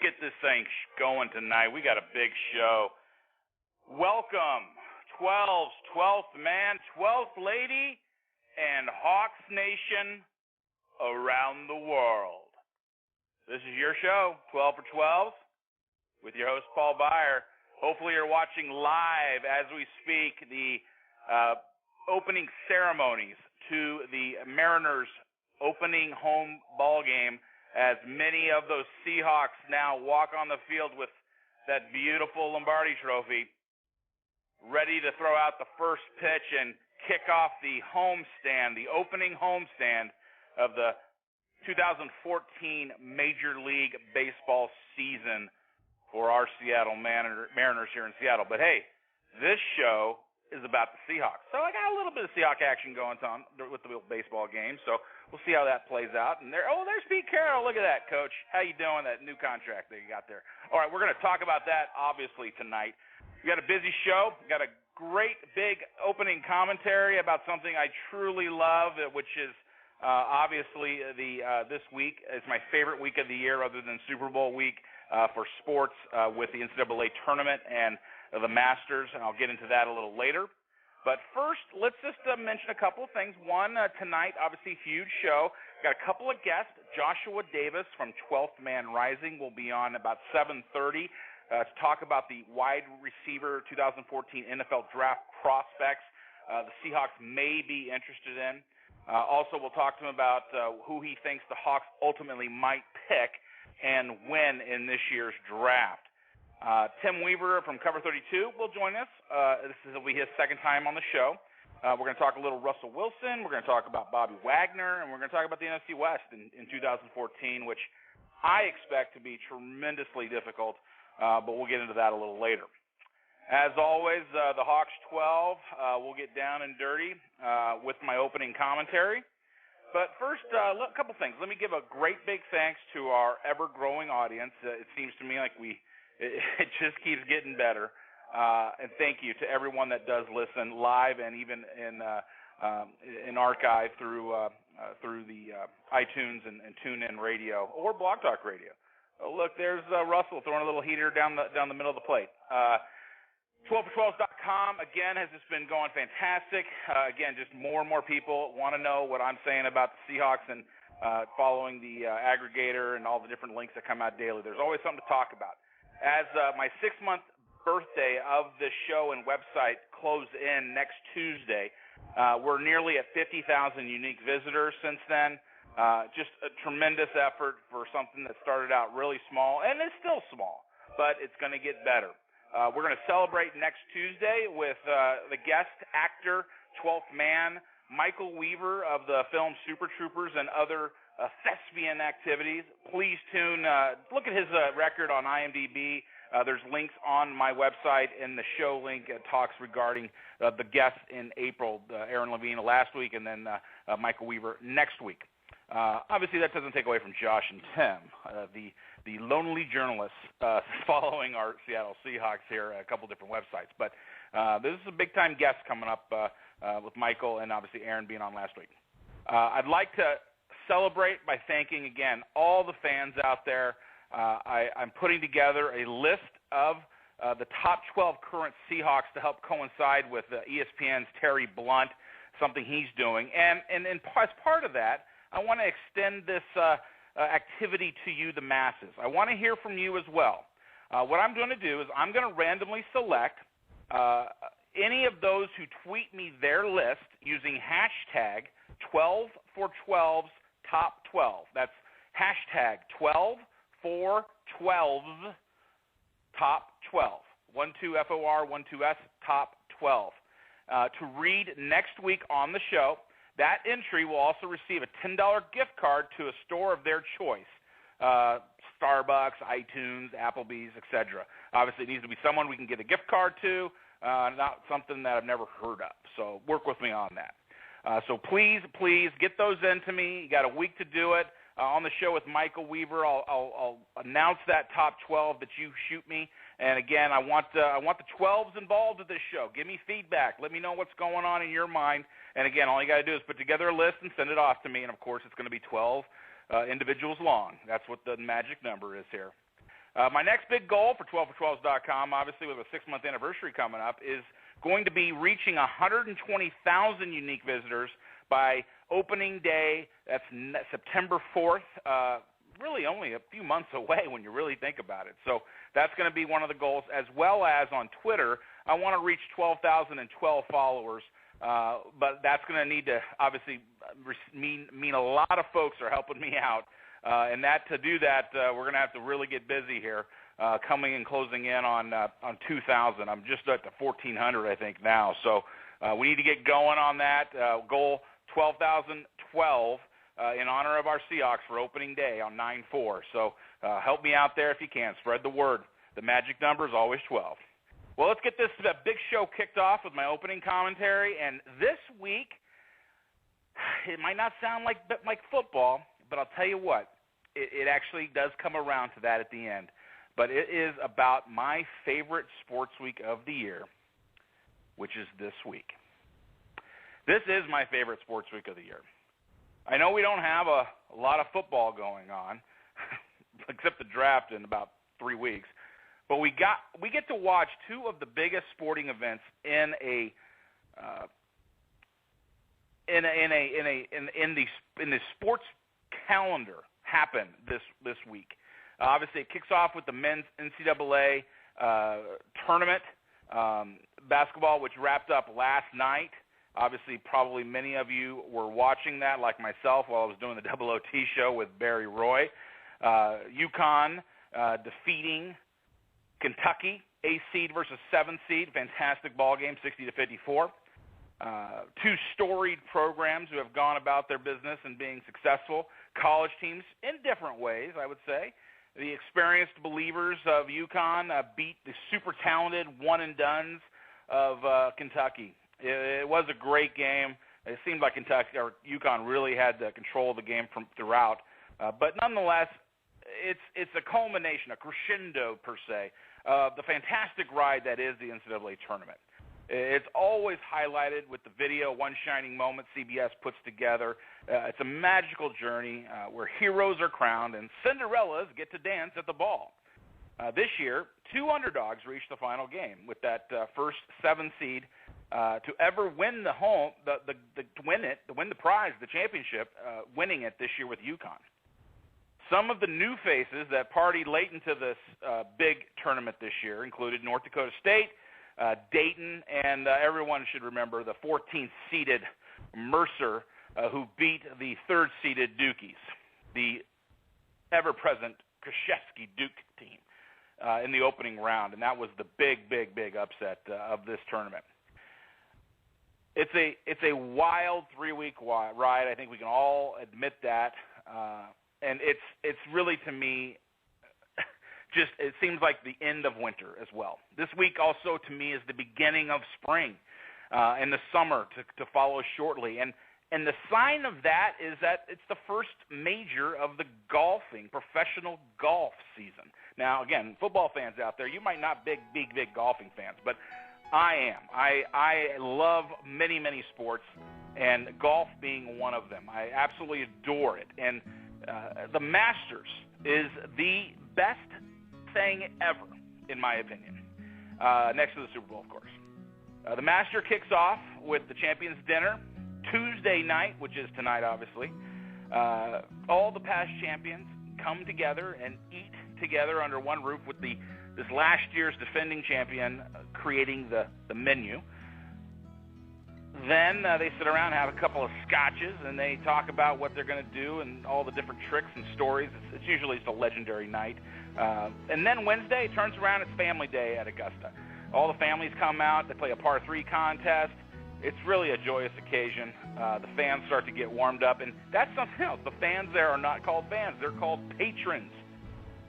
get this thing going tonight. We got a big show. Welcome, 12th man, 12th lady, and Hawks Nation around the world. This is your show, 12 for 12, with your host, Paul Beyer. Hopefully you're watching live as we speak the opening ceremonies to the Mariners' opening home ball game, as many of those Seahawks now walk on the field with that beautiful Lombardi trophy, ready to throw out the first pitch and kick off the homestand, the opening homestand of the 2014 Major League Baseball season for our Seattle Mariners here in Seattle. But hey, this show is about the Seahawks. So I got a little bit of Seahawk action going on with the baseball game, so we'll see how that plays out. And there's Pete Carroll. Look at that, Coach. How you doing, that new contract that you got there? All right, we're going to talk about that, obviously, tonight. We got a busy show. We got a great big opening commentary about something I truly love, which is obviously this week is my favorite week of the year other than Super Bowl week for sports with the NCAA tournament and the Masters, and I'll get into that a little later. But first, let's just mention a couple of things. One, tonight, obviously, huge show. Got a couple of guests. Joshua Davis from 12th Man Rising will be on about 7:30 to talk about the wide receiver 2014 NFL Draft prospects the Seahawks may be interested in. Also, we'll talk to him about who he thinks the Hawks ultimately might pick and when in this year's draft. Tim Weaver from Cover 32 will join us. This will be his second time on the show. We're going to talk a little Russell Wilson. We're going to talk about Bobby Wagner, and we're going to talk about the NFC West in 2014, which I expect to be tremendously difficult, but we'll get into that a little later. As always, the Hawks 12 will get down and dirty with my opening commentary. But first, a couple things. Let me give a great big thanks to our ever-growing audience. It seems to me like it just keeps getting better. And thank you to everyone that does listen live and even in archive through the iTunes and TuneIn Radio or Blog Talk Radio. Oh, look, there's Russell throwing a little heater down the middle of the plate. 12for12s.com, again, has just been going fantastic. Again, just more and more people want to know what I'm saying about the Seahawks and following the aggregator and all the different links that come out daily. There's always something to talk about. As my 6-month birthday of this show and website close in next Tuesday, we're nearly at 50,000 unique visitors since then. Just a tremendous effort for something that started out really small, and it's still small, but it's going to get better. We're going to celebrate next Tuesday with the guest actor, 12th man, Michael Weaver of the film Super Troopers and other thespian activities. Please look at his record on IMDb. There's links on my website, and the show link talks regarding the guests in April, Aaron Levine last week, and then Michael Weaver next week. Obviously, that doesn't take away from Josh and Tim, the lonely journalists following our Seattle Seahawks here at a couple different websites. But this is a big-time guest coming up with Michael and obviously Aaron being on last week. I'd like to celebrate by thanking, again, all the fans out there. I'm putting together a list of the top 12 current Seahawks to help coincide with ESPN's Terry Blunt, something he's doing. And as part of that, I want to extend this activity to you, the masses. I want to hear from you as well. What I'm going to do is I'm going to randomly select any of those who tweet me their list using hashtag 12for12s top 12. That's hashtag 12for12s top 12. 12FOR, 12S, top 12. To read next week on the show. That entry will also receive a $10 gift card to a store of their choice, Starbucks, iTunes, Applebee's, etc. Obviously, it needs to be someone we can get a gift card to, not something that I've never heard of. So work with me on that. So please get those into me. You got a week to do it. On the show with Michael Weaver, I'll announce that top 12 that you shoot me. And again, I want the 12s involved with this show. Give me feedback. Let me know what's going on in your mind. And again, all you got to do is put together a list and send it off to me. And of course, it's going to be 12 individuals long. That's what the magic number is here. My next big goal for 12for12s.com, obviously with a 6-month anniversary coming up, is going to be reaching 120,000 unique visitors by opening day. That's September 4th. Really only a few months away when you really think about it. So that's going to be one of the goals, as well as on Twitter. I want to reach 12,012 followers, but that's going to need to obviously mean a lot of folks are helping me out. And to do that, we're going to have to really get busy here, coming and closing in on 2,000. I'm just at the 1,400, I think, now. So we need to get going on that. Goal 12,012 in honor of our Seahawks for opening day on 9/4. So help me out there if you can. Spread the word. The magic number is always 12. Well, let's get this big show kicked off with my opening commentary. And this week, it might not sound like football, but I'll tell you what, it actually does come around to that at the end. But it is about my favorite sports week of the year, which is this week. This is my favorite sports week of the year. I know we don't have a lot of football going on, except the draft in about 3 weeks, but we get to watch two of the biggest sporting events in the sports calendar happen this week. Obviously, it kicks off with the men's NCAA tournament basketball, which wrapped up last night. Obviously, probably many of you were watching that, like myself, while I was doing the Double OT show with Barry Roy. UConn defeating Kentucky, 8th seed versus 7th seed. Fantastic ball game, 60-54. Two storied programs who have gone about their business and being successful. College teams in different ways, I would say. The experienced believers of UConn beat the super talented one-and-dones of Kentucky. It was a great game. It seemed like UConn really had the control of the game from throughout. But nonetheless, it's a culmination, a crescendo per se, of the fantastic ride that is the NCAA tournament. It's always highlighted with the video, One Shining Moment CBS puts together. It's a magical journey where heroes are crowned and Cinderellas get to dance at the ball. This year, two underdogs reached the final game, with that first 7 seed to ever win win the prize, the championship, winning it this year with UConn. Some of the new faces that partied late into this big tournament this year included North Dakota State, Dayton, and everyone should remember the 14th-seeded Mercer, who beat the 3rd-seeded Dukies, the ever-present Krzyzewski Duke team, in the opening round, and that was the big upset of this tournament. It's a wild 3-week ride. I think we can all admit that, and it's really, to me, it seems like the end of winter as well. This week also, to me, is the beginning of spring and the summer to follow shortly. And the sign of that is that it's the first major of the professional golf season. Now, again, football fans out there, you might not be big golfing fans, but I am. I love many sports, and golf being one of them. I absolutely adore it. And the Masters is the best thing ever, in my opinion, next to the Super Bowl, of course. The Master kicks off with the Champions Dinner Tuesday night, which is tonight, obviously. All the past champions come together and eat together under one roof with this last year's defending champion creating the menu. Then they sit around and have a couple of scotches, and they talk about what they're going to do and all the different tricks and stories. It's usually just a legendary night. And then Wednesday turns around, it's family day at Augusta. All the families come out. They play a par 3 contest. It's really a joyous occasion. The fans start to get warmed up, and that's something else. The fans there are not called fans. They're called patrons.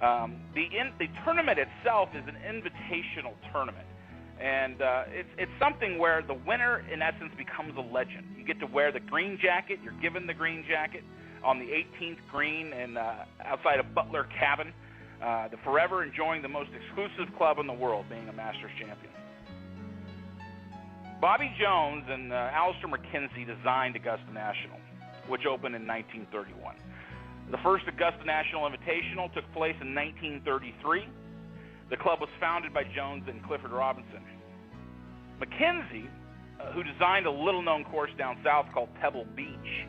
The tournament itself is an invitational tournament. And it's something where the winner, in essence, becomes a legend. You get to wear the green jacket. You're given the green jacket on the 18th green and outside of Butler Cabin, forever enjoying the most exclusive club in the world, being a Masters champion. Bobby Jones and Alistair McKenzie designed Augusta National, which opened in 1931. The first Augusta National Invitational took place in 1933. The club was founded by Jones and Clifford Robinson. McKenzie, who designed a little-known course down south called Pebble Beach,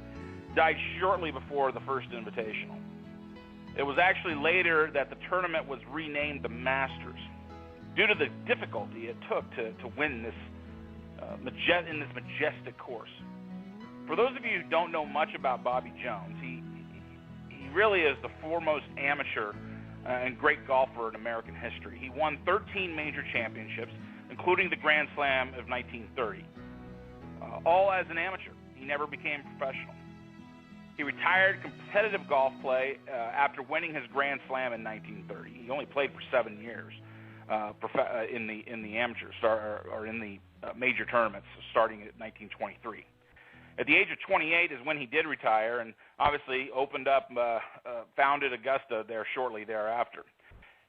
died shortly before the first Invitational. It was actually later that the tournament was renamed the Masters, due to the difficulty it took to win this in this majestic course. For those of you who don't know much about Bobby Jones, he really is the foremost amateur and great golfer in American history. He won 13 major championships, including the Grand Slam of 1930, all as an amateur. He never became professional. He retired competitive golf play after winning his Grand Slam in 1930. He only played for 7 years in the amateurs or in the major tournaments, starting at 1923. At the age of 28 is when he did retire, and obviously founded Augusta there shortly thereafter.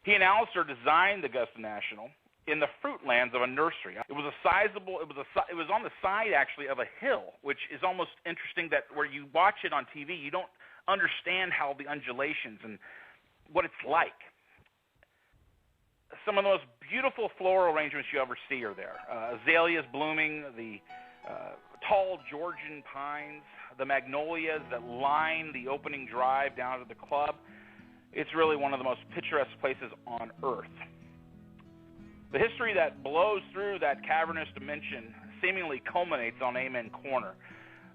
He and Alistair designed the Augusta National in the fruitlands of a nursery. It was on the side actually of a hill, which is almost interesting that where you watch it on TV, you don't understand how the undulations and what it's like. Some of the most beautiful floral arrangements you ever see are there. Azaleas blooming, the tall Georgian pines, the magnolias that line the opening drive down to the club. It's really one of the most picturesque places on earth. The history that blows through that cavernous dimension seemingly culminates on Amen Corner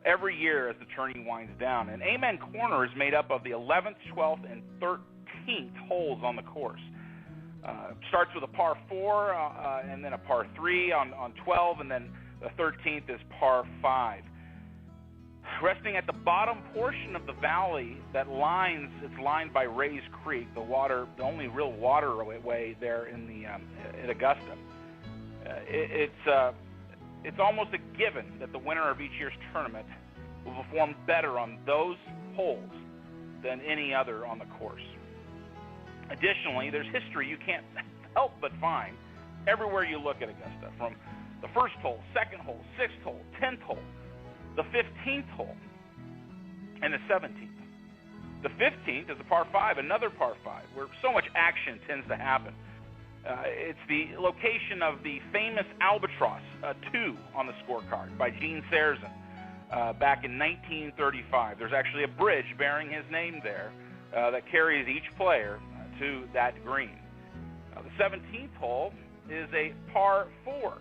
every year as the tourney winds down. And Amen Corner is made up of the 11th, 12th, and 13th holes on the course. Starts with a par 4 and then a par 3 on 12, and then the 13th is par 5. Resting at the bottom portion of the valley it's lined by Rays Creek, the only real waterway there in Augusta. It's almost a given that the winner of each year's tournament will perform better on those holes than any other on the course. Additionally, there's history you can't help but find everywhere you look at Augusta, from the first hole, second hole, 6th hole, 10th hole, the 15th hole, and the 17th. The 15th is a par 5, another par 5, where so much action tends to happen. It's the location of the famous Albatross 2 on the scorecard by Gene Sarazen back in 1935. There's actually a bridge bearing his name there that carries each player to that green. The 17th hole is a par 4.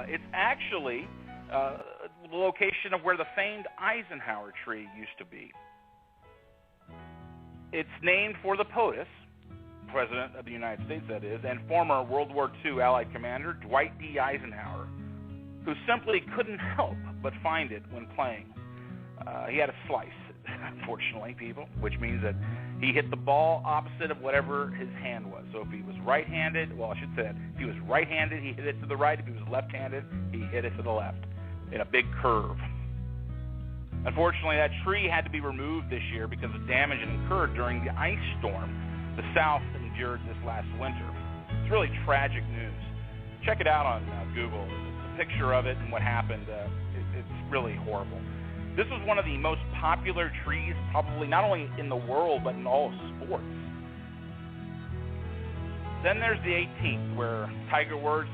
It's actually the location of where the famed Eisenhower tree used to be. It's named for the POTUS, President of the United States that is, and former World War II Allied Commander Dwight D. Eisenhower, who simply couldn't help but find it when playing. He had a slice, unfortunately, people, which means that he hit the ball opposite of whatever his hand was. So if he was right-handed, if he was right-handed, he hit it to the right. If he was left-handed, he hit it to the left in a big curve. Unfortunately, that tree had to be removed this year because of damage it incurred during the ice storm the South endured this last winter. It's really tragic news. Check it out on Google. It's a picture of it and what happened. It's really horrible. This was one of the most popular trees, probably not only in the world, but in all of sports. Then there's the 18th, where Tiger Woods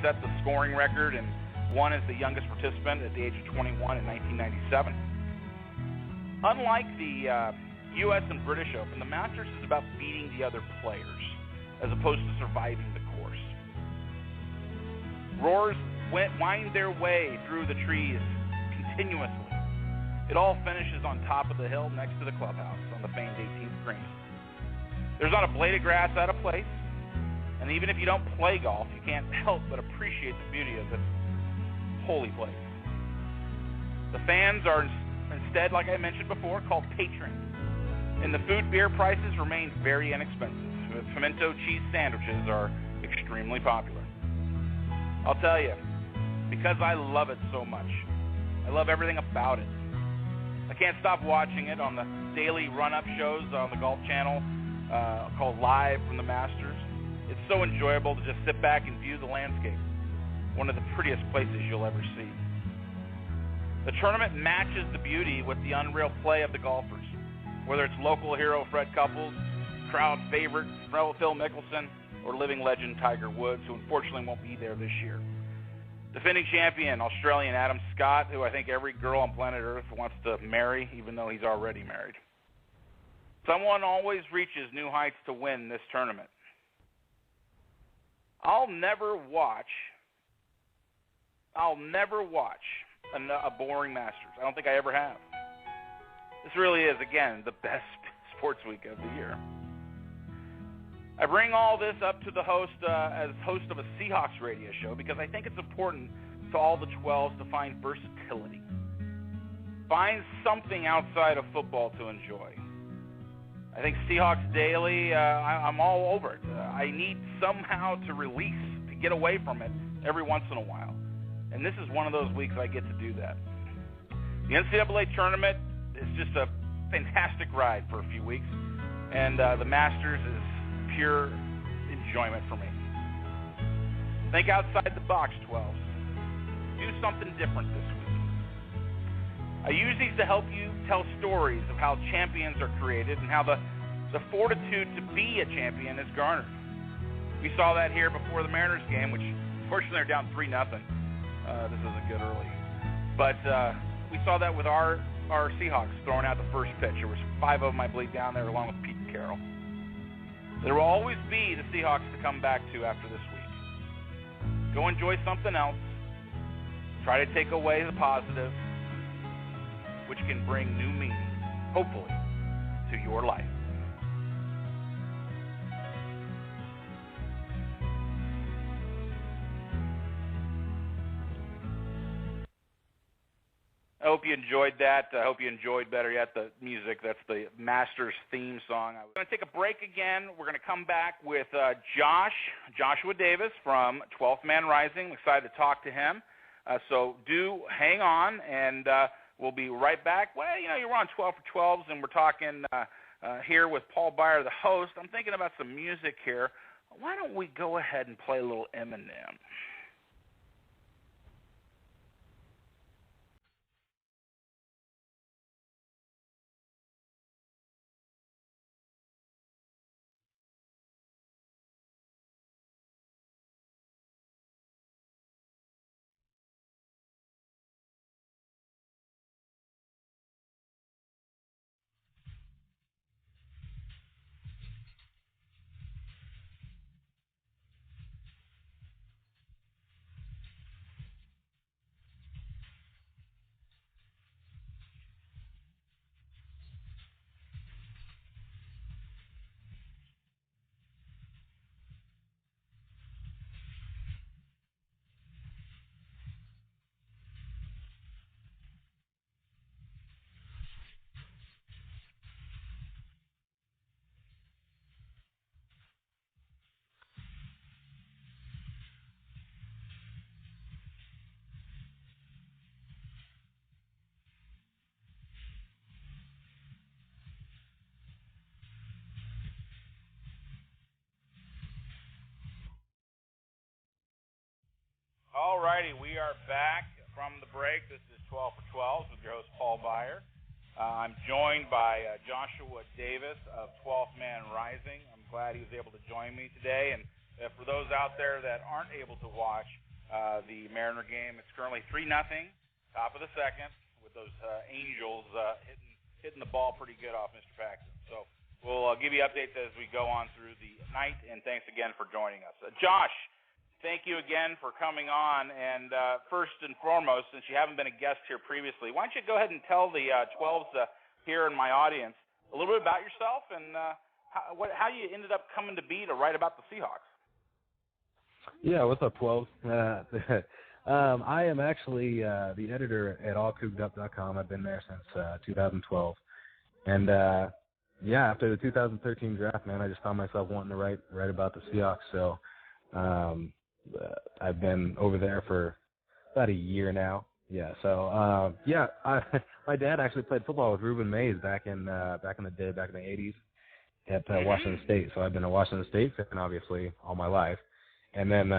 set the scoring record and won as the youngest participant at the age of 21 in 1997. Unlike the U.S. and British Open, the Masters is about beating the other players as opposed to surviving the course. Roars wind their way through the trees continuously. It all finishes on top of the hill next to the clubhouse on the famed 18th green. There's not a blade of grass out of place, and even if you don't play golf, you can't help but appreciate the beauty of this holy place. The fans are instead, like I mentioned before, called patrons, and the food beer prices remain very inexpensive. Pimento cheese sandwiches are extremely popular. I'll tell you, because I love it so much, I love everything about it. I can't stop watching it on the daily run-up shows on the Golf Channel called Live from the Masters. It's so enjoyable to just sit back and view the landscape. One of the prettiest places you'll ever see. The tournament matches the beauty with the unreal play of the golfers, whether it's local hero Fred Couples, crowd favorite Phil Mickelson, or living legend Tiger Woods, who unfortunately won't be there this year. Defending champion Australian Adam Scott, who I think every girl on planet Earth wants to marry, even though he's already married. Someone always reaches new heights to win this tournament. I'll never watch a boring Masters. I don't think I ever have. This really is, again, the best sports week of the year. I bring all this up to the host as host of a Seahawks radio show because I think it's important to all the 12s to find versatility. Find something outside of football to enjoy. I think Seahawks Daily, I'm all over it. I need somehow to release, to get away from it every once in a while. And this is one of those weeks I get to do that. The NCAA tournament is just a fantastic ride for a few weeks. And the Masters is pure enjoyment for me. Think outside the box, 12s. Do something different this week. I use these to help you tell stories of how champions are created and how the fortitude to be a champion is garnered. We saw that here before the Mariners game, which unfortunately are down 3-0. This isn't good early. But we saw that with our Seahawks throwing out the first pitch. There was 5 of them, I believe, down there along with Pete Carroll. There will always be the Seahawks to come back to after this week. Go enjoy something else. Try to take away the positive, which can bring new meaning, hopefully, to your life. I hope you enjoyed that. I hope you enjoyed, better yet, the music. That's the Masters theme song. We're going to take a break again. We're going to come back with Joshua Davis from 12th Man Rising. I'm excited to talk to him. So do hang on, and we'll be right back. Well, you're on 12 for 12s, and we're talking here with Paul Beyer, the host. I'm thinking about some music here. Why don't we go ahead and play a little Eminem? All righty, we are back from the break. This is 12 for 12s with your host, Paul Beyer. I'm joined by Joshua Davis of 12th Man Rising. I'm glad he was able to join me today. And for those out there that aren't able to watch the Mariner game, it's currently 3-0, top of the second, with those Angels hitting the ball pretty good off Mr. Paxton. So we'll give you updates as we go on through the night, and thanks again for joining us. Josh, thank you again for coming on. And first and foremost, since you haven't been a guest here previously, why don't you go ahead and tell the 12s here in my audience a little bit about yourself and how you ended up coming to be to write about the Seahawks. Yeah, what's up, 12s? I am actually the editor at allcoopedup.com. I've been there since 2012. And, yeah, after the 2013 draft, man, I just found myself wanting to write about the Seahawks. So I've been over there for about a year now. Yeah, so my dad actually played football with Reuben Mays back in the day, back in the 80s at Washington State. So I've been a Washington State fan, obviously, all my life. And then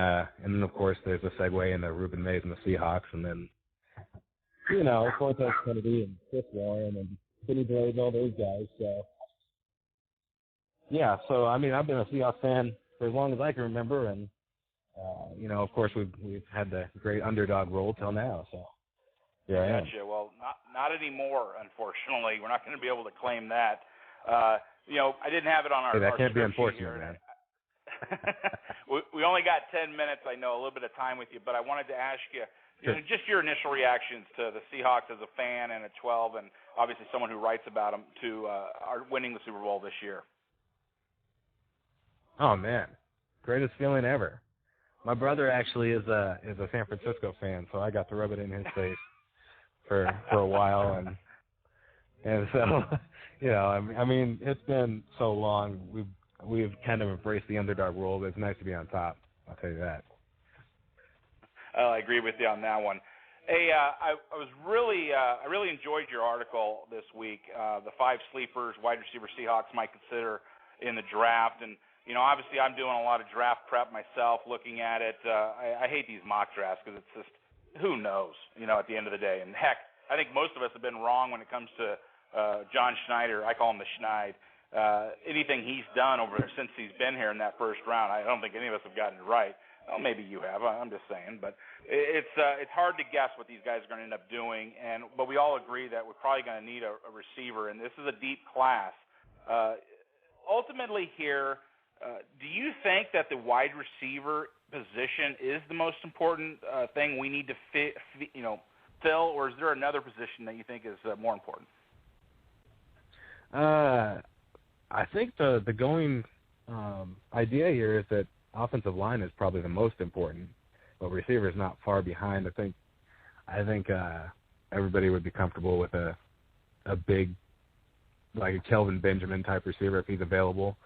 of course there's a segue into Reuben Mays and the Seahawks, and then Cortez Kennedy and Chris Warren and Kenny Blades, all those guys. So, yeah. So, I mean, I've been a Seahawks fan for as long as I can remember, and of course, we've had the great underdog role till now. So, yeah. Gotcha. Well, not anymore, unfortunately. We're not going to be able to claim that. I didn't have it on our. Hey, that can't be unfortunate, unfortunate, man. we only got 10 minutes. I know a little bit of time with you, but I wanted to ask you, just your initial reactions to the Seahawks as a fan and at 12, and obviously someone who writes about them to our winning the Super Bowl this year. Oh man, greatest feeling ever. My brother actually is a San Francisco fan, so I got to rub it in his face for a while, and so I mean it's been so long. We've kind of embraced the underdog role, but it's nice to be on top. I'll tell you that. I agree with you on that one. Hey, I really enjoyed your article this week. The 5 sleepers wide receiver Seahawks might consider in the draft, and obviously I'm doing a lot of draft prep myself, looking at it. I hate these mock drafts because it's just who knows, at the end of the day. And heck, I think most of us have been wrong when it comes to John Schneider. I call him the Schneid. Anything he's done since he's been here in that first round, I don't think any of us have gotten it right. Well, maybe you have. I'm just saying, but it's hard to guess what these guys are going to end up doing. But we all agree that we're probably going to need a receiver, and this is a deep class. Ultimately, here, do you think that the wide receiver position is the most important thing we need to fill, or is there another position that you think is more important? I think the going idea here is that offensive line is probably the most important, but receiver is not far behind. I think everybody would be comfortable with a big, like a Kelvin Benjamin type receiver if he's available,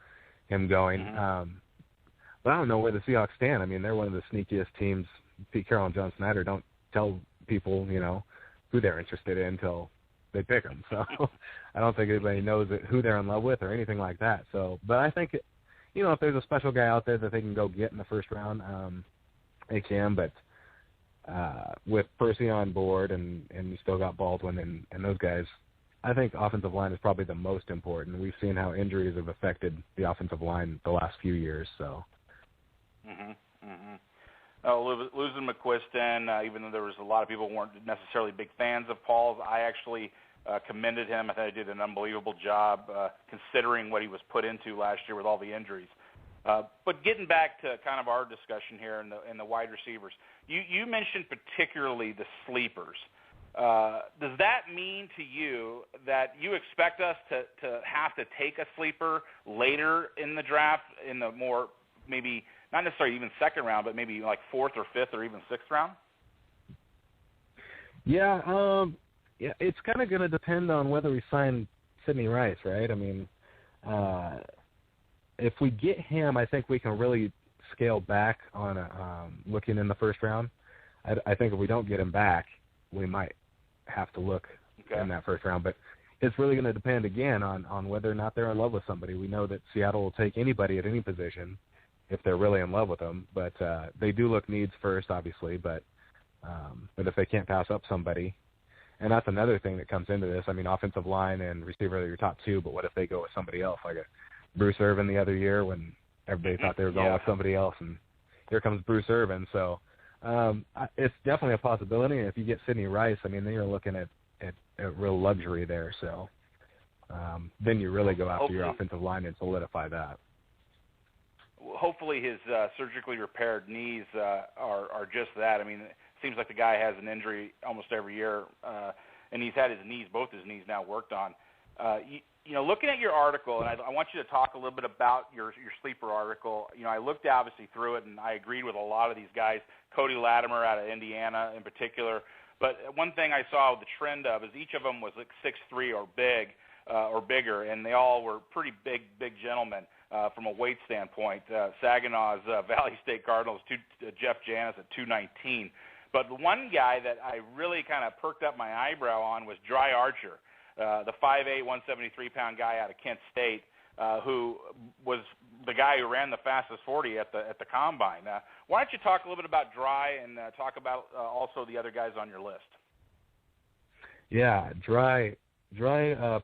him going. Mm-hmm. But I don't know where the Seahawks stand. I mean, they're one of the sneakiest teams. Pete Carroll and John Schneider don't tell people, who they're interested in until they pick them. So I don't think anybody knows who they're in love with or anything like that. So, but I think, if there's a special guy out there that they can go get in the first round, they can. But with Percy on board and you still got Baldwin and those guys, I think offensive line is probably the most important. We've seen how injuries have affected the offensive line the last few years. So. Losing McQuiston, even though there was a lot of people who weren't necessarily big fans of Paul's, I actually commended him. I thought he did an unbelievable job considering what he was put into last year with all the injuries. But getting back to kind of our discussion here in the wide receivers, you mentioned particularly the sleepers. Does that mean to you that you expect us to have to take a sleeper later in the draft, in the more maybe not necessarily even second round, but maybe like 4th or 5th or even 6th round? Yeah, it's kind of going to depend on whether we sign Sidney Rice, right? I mean, if we get him, I think we can really scale back on looking in the first round. I think if we don't get him back, we might have to look in that first round. But it's really going to depend, again, on whether or not they're in love with somebody. We know that Seattle will take anybody at any position if they're really in love with them. But they do look needs first, obviously. But if they can't pass up somebody, and that's another thing that comes into this. I mean, offensive line and receiver are your top two, but what if they go with somebody else, like a Bruce Irvin the other year when everybody thought they were going with somebody else, and here comes Bruce Irvin. So it's definitely a possibility. And if you get Sidney Rice, I mean, then you're looking at real luxury there. So then you really go after your offensive line and solidify that. Hopefully his surgically repaired knees are just that. I mean, it seems like the guy has an injury almost every year, and he's had both his knees now worked on. Looking at your article, and I want you to talk a little bit about your sleeper article. I looked obviously through it, and I agreed with a lot of these guys. Cody Latimer out of Indiana in particular. But one thing I saw the trend of is each of them was like 6'3" or bigger, and they all were pretty big gentlemen from a weight standpoint. Saginaw's Valley State Cardinals, Jeff Janis at 219. But the one guy that I really kind of perked up my eyebrow on was Dry Archer, the 5'8", 173-pound guy out of Kent State, who was the guy who ran the fastest 40 at the combine. Why don't you talk a little bit about Dry and talk about also the other guys on your list? Yeah, Dry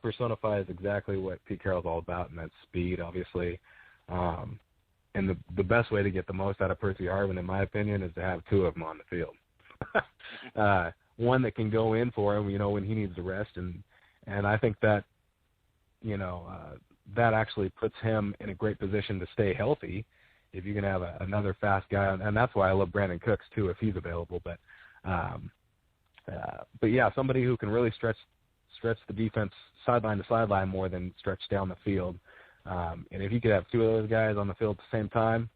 personifies exactly what Pete Carroll's all about, and that's speed, obviously. And the best way to get the most out of Percy Harvin, in my opinion, is to have two of them on the field. One that can go in for him, when he needs to rest, and I think that, that actually puts him in a great position to stay healthy if you can have another fast guy, and that's why I love Brandon Cooks too if he's available. But yeah, somebody who can really stretch the defense sideline to sideline more than stretch down the field. And if you could have two of those guys on the field at the same time,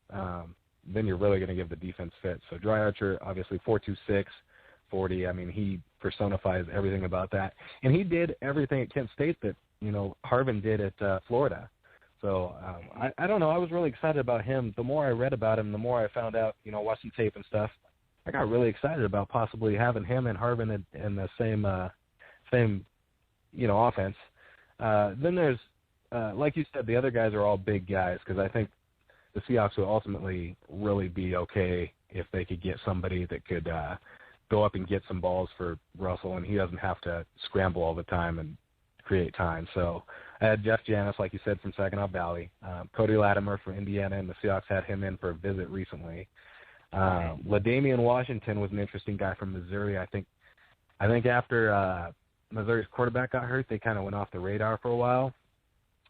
then you're really going to give the defense fit. So Dry Archer, obviously 4.26, 40. I mean, he personifies everything about that. And he did everything at Kent State that, Harvin did at Florida. So I don't know. I was really excited about him. The more I read about him, the more I found out, watching tape and stuff, I got really excited about possibly having him and Harvin in the same offense. Then there's, like you said, the other guys are all big guys because I think the Seahawks will ultimately really be okay if they could get somebody that could go up and get some balls for Russell, and he doesn't have to scramble all the time and create time. So I had Jeff Janis, like you said, from Saginaw Valley. Cody Latimer from Indiana, and the Seahawks had him in for a visit recently. LaDamian Washington was an interesting guy from Missouri. I think after Missouri's quarterback got hurt, they kind of went off the radar for a while.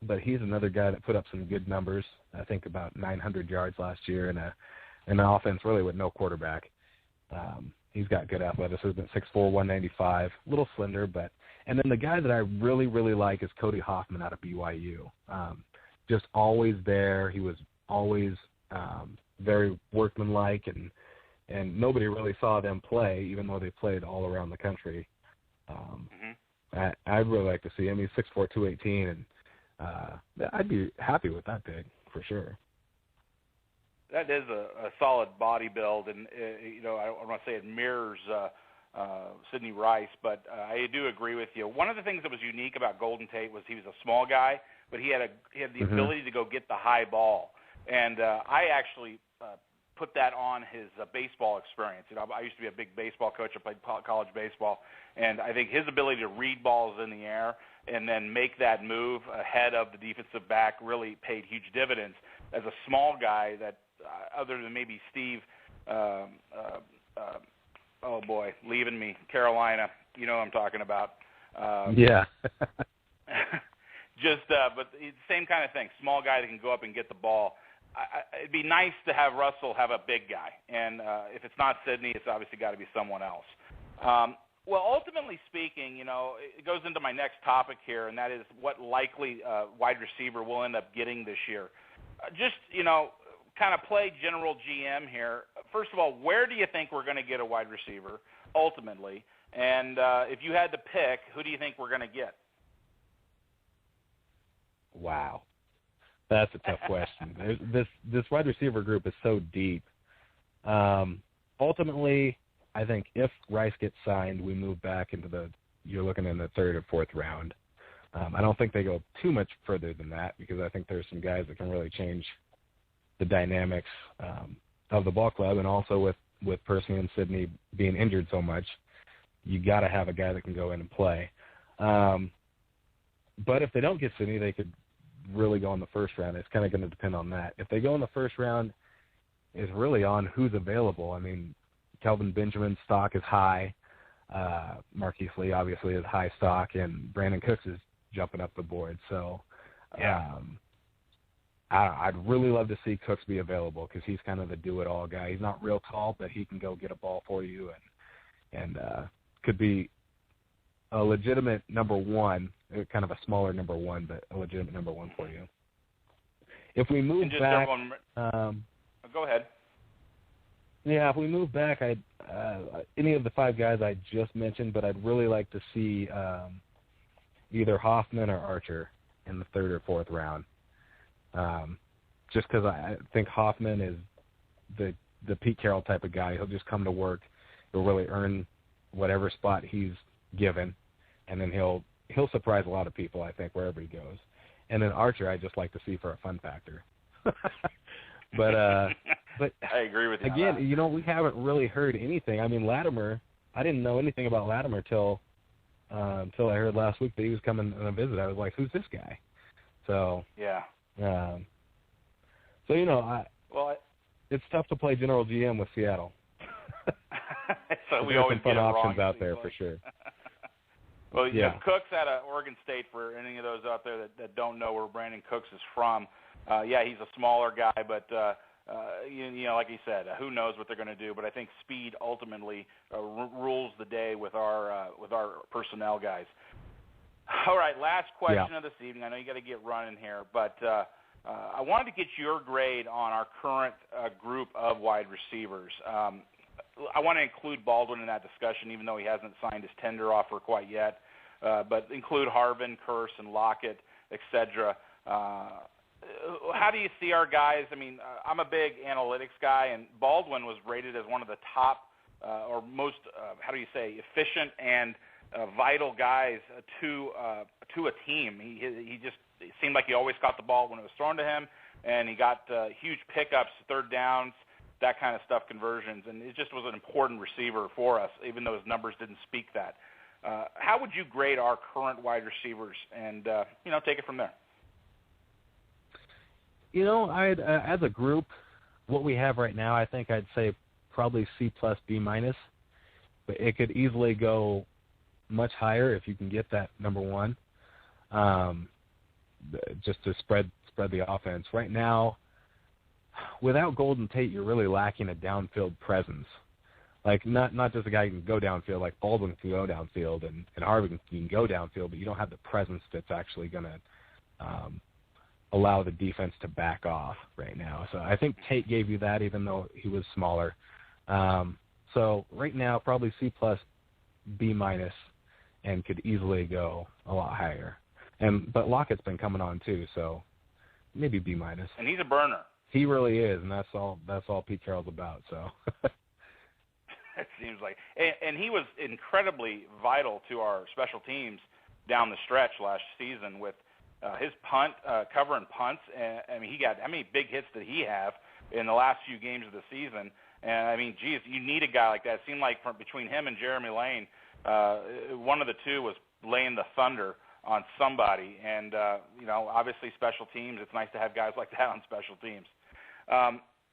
But he's another guy that put up some good numbers. I think about 900 yards last year in an offense really with no quarterback. He's got good athleticism, 6'4", 195, a little slender, but. And then the guy that I really, really like is Cody Hoffman out of BYU. Just always there. He was always very workmanlike, and nobody really saw them play, even though they played all around the country. I'd really like to see him. He's 6'4", 218, and I'd be happy with that pick for sure. That is a solid body build, and I don't want to say it mirrors Sidney Rice, but I do agree with you. One of the things that was unique about Golden Tate was he was a small guy, but he had the ability to go get the high ball, and I actually put that on his baseball experience. I used to be a big baseball coach. I played college baseball, and I think his ability to read balls in the air and then make that move ahead of the defensive back really paid huge dividends. As a small guy that, other than maybe Steve, oh boy, leaving me, Carolina, you know what I'm talking about. Yeah. But same kind of thing, small guy that can go up and get the ball. It'd be nice to have Russell have a big guy, and if it's not Sidney, it's obviously got to be someone else. Well, ultimately speaking, it goes into my next topic here, and that is what likely wide receiver we'll end up getting this year. Kind of play general GM here. First of all, where do you think we're going to get a wide receiver ultimately? And if you had to pick, who do you think we're going to get? Wow. That's a tough question. This wide receiver group is so deep. Ultimately, I think if Rice gets signed, we move back into you're looking in the third or fourth round. I don't think they go too much further than that because I think there's some guys that can really change the dynamics of the ball club, and also with Percy and Sidney being injured so much, you got to have a guy that can go in and play. But if they don't get Sidney, they could really go in the first round. It's kind of going to depend on that. If they go in the first round, is really on who's available. I mean, Kelvin Benjamin's stock is high. Marquise Lee obviously is high stock, and Brandon Cooks is jumping up the board. So I'd really love to see Cooks be available because he's kind of the do-it-all guy. He's not real tall, but he can go get a ball for you and could be a legitimate number one, kind of a smaller number one, but a legitimate number one for you. If we move back, go ahead. Yeah, if we move back, any of the five guys I just mentioned, but I'd really like to see either Hoffman or Archer in the third or fourth round. Just because I think Hoffman is the Pete Carroll type of guy. He'll just come to work. He'll really earn whatever spot he's given, and then he'll surprise a lot of people, I think, wherever he goes. And then Archer, I just like to see for a fun factor. But I agree with you. Again, we haven't really heard anything. I mean, Latimer, I didn't know anything about Latimer till until I heard last week that he was coming on a visit. I was like, who's this guy? So yeah. So it's tough to play general GM with Seattle. So we There's always some fun get it options wrong, out there for sure. Well, yeah. Cook's out of Oregon State. For any of those out there that don't know where Brandon Cooks is from, he's a smaller guy, but like he said, who knows what they're going to do? But I think speed ultimately rules the day with our personnel guys. All right, last question of this evening. I know you got to get running here, but I wanted to get your grade on our current group of wide receivers. I want to include Baldwin in that discussion, even though he hasn't signed his tender offer quite yet. But include Harvin, Curse, and Lockett, etc. How do you see our guys? I mean, I'm a big analytics guy, and Baldwin was rated as one of the top or most, efficient and vital guys to a team. He just it seemed like he always got the ball when it was thrown to him, and he got huge pickups, third downs, that kind of stuff, conversions, and it just was an important receiver for us, even though his numbers didn't speak that. How would you grade our current wide receivers, and take it from there? I'd as a group, what we have right now, I think I'd say probably C+, B-, but it could easily go much higher if you can get that number one, just to spread the offense. Right now, without Golden Tate, you're really lacking a downfield presence. Like not just a guy who can go downfield, like Baldwin can go downfield and Harvin can go downfield, but you don't have the presence that's actually going to allow the defense to back off right now. So I think Tate gave you that, even though he was smaller. So right now, probably C+, B-, and could easily go a lot higher. But Lockett's been coming on too, so maybe B-. And he's a burner. He really is, and that's all Pete Carroll's about. So it seems like, and he was incredibly vital to our special teams down the stretch last season with his punt, covering punts. I mean, how many big hits did he have in the last few games of the season? And I mean, geez, you need a guy like that. It seemed like between him and Jeremy Lane, one of the two was laying the thunder on somebody. And obviously special teams. It's nice to have guys like that on special teams.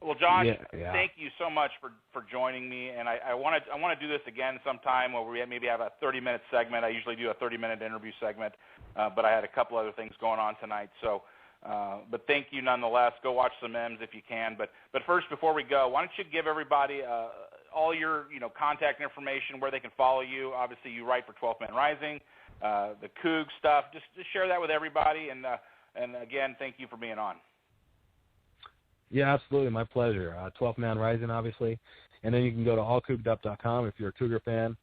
Well, Josh, thank you so much for joining me, and I want to do this again sometime where we maybe have a 30-minute segment. I usually do a 30-minute interview segment, but I had a couple other things going on tonight. So, but thank you nonetheless. Go watch some M's if you can. But first, before we go, why don't you give everybody all your contact information, where they can follow you? Obviously, you write for 12th Man Rising, the Coug stuff. Just share that with everybody, and again, thank you for being on. Yeah, absolutely. My pleasure. 12th Man Rising, obviously. And then you can go to allcouged.com if you're a Cougar fan.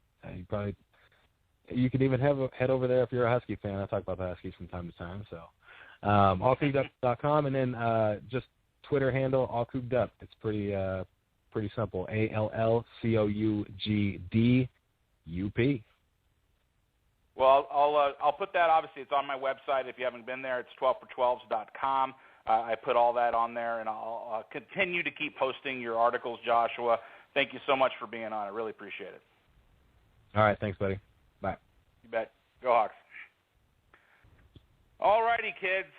You can even head over there if you're a Husky fan. I talk about the Huskies from time to time. So allcouged.com, and then just Twitter handle, allcouged. It's pretty simple. ALLCOUGDUP. Well, I'll put that, obviously, it's on my website. If you haven't been there, it's 12for12s.com. I put all that on there, and I'll continue to keep posting your articles, Joshua. Thank you so much for being on. I really appreciate it. All right. Thanks, buddy. Bye. You bet. Go Hawks. All righty, kids.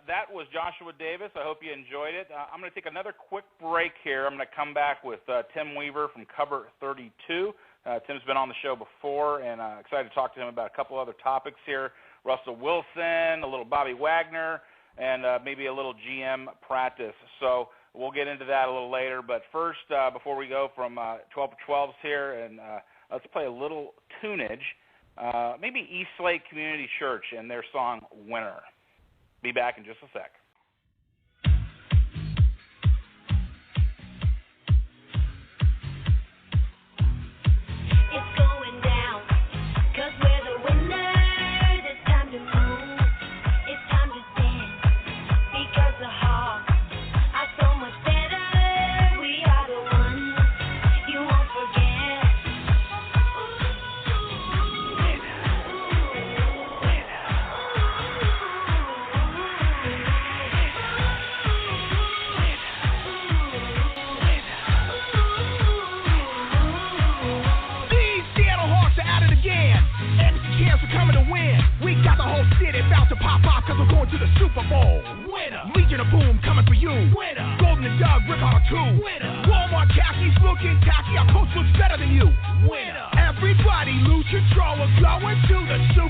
That was Joshua Davis. I hope you enjoyed it. I'm going to take another quick break here. I'm going to come back with Tim Weaver from Cover 32. Tim's been on the show before, and excited to talk to him about a couple other topics here. Russell Wilson, a little Bobby Wagner, and maybe a little GM practice. So we'll get into that a little later. But first, before we go from 12 for 12s here, and let's play a little tunage, maybe Eastlake Community Church and their song, Winner. Be back in just a sec.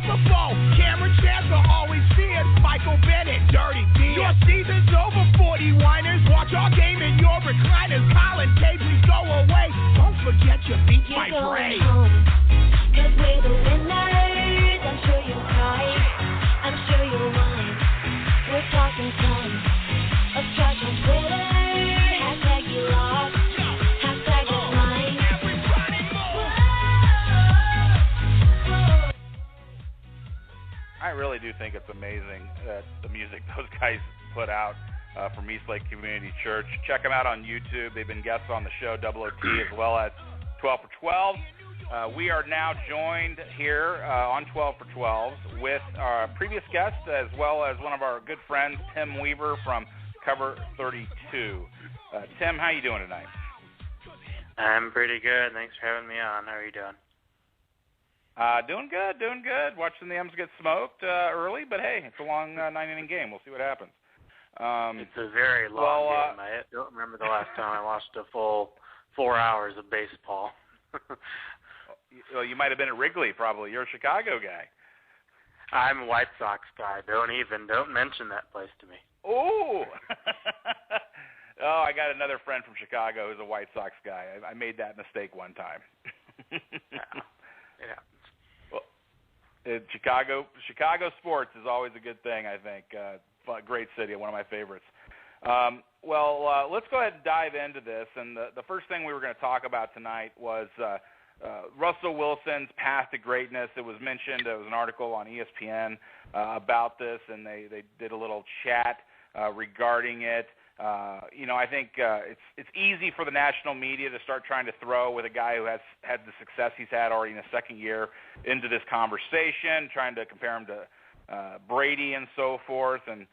Super Bowl. Cameron Chancellor always feared Michael Bennett, Dirty D. Your season's over, 40 whiners. Watch our game in your recliners. Colin K, please go away. Don't forget your beat my brain. Cause we're the winners. I'm sure you'll cry. I'm sure you'll whine. We're talking tons of trash on Twitter. Hashtag you lost. Hashtag is mine. I really do think it's amazing that the music those guys put out from East Lake Community Church. Check them out on YouTube. They've been guests on the show, Double OT, as well as 12 for 12. We are now joined here on 12 for 12 with our previous guest, as well as one of our good friends, Tim Weaver from Cover 32. Tim, how you doing tonight? I'm pretty good. Thanks for having me on. How are you doing? Doing good. Watching the M's get smoked early, but hey, it's a long 9-inning game. We'll see what happens. It's a very long game. I don't remember the last time I watched a full 4 hours of baseball. Well, you might have been at Wrigley, probably. You're a Chicago guy. I'm a White Sox guy. Don't mention that place to me. Oh! I got another friend from Chicago who's a White Sox guy. I made that mistake one time. Yeah. Well, Chicago sports is always a good thing, I think. Great city, one of my favorites. Let's go ahead and dive into this. And the first thing we were going to talk about tonight was Russell Wilson's path to greatness. It was mentioned. There was an article on ESPN about this, and they did a little chat regarding it. I think it's easy for the national media to start trying to throw with a guy who has had the success he's had already in his second year into this conversation, trying to compare him to Brady and so forth. And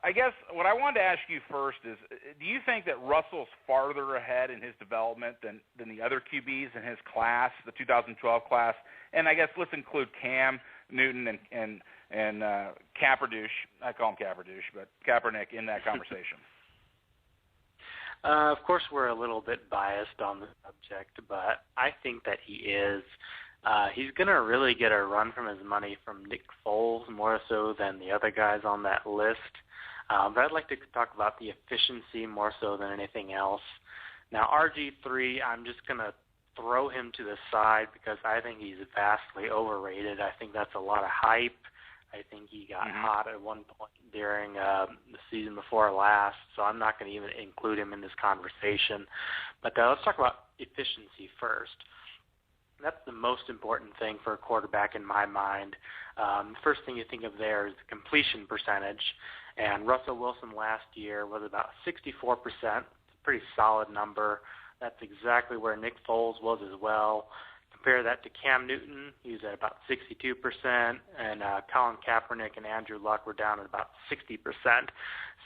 I guess what I wanted to ask you first is, do you think that Russell's farther ahead in his development than the other QBs in his class, the 2012 class? And I guess let's include Cam Newton and Caperdouche. I call him Caperdouche, but Kaepernick in that conversation. Of course, we're a little bit biased on the subject, but I think that he is. He's going to really get a run from his money from Nick Foles more so than the other guys on that list. But I'd like to talk about the efficiency more so than anything else. Now, RG3, I'm just going to throw him to the side because I think he's vastly overrated. I think that's a lot of hype. I think he got hot at one point during the season before last, so I'm not going to even include him in this conversation. But let's talk about efficiency first. That's the most important thing for a quarterback in my mind. The first thing you think of there is the completion percentage, and Russell Wilson last year was about 64%. It's a pretty solid number. That's exactly where Nick Foles was as well. Compare that to Cam Newton, he was at about 62%, and Colin Kaepernick and Andrew Luck were down at about 60%.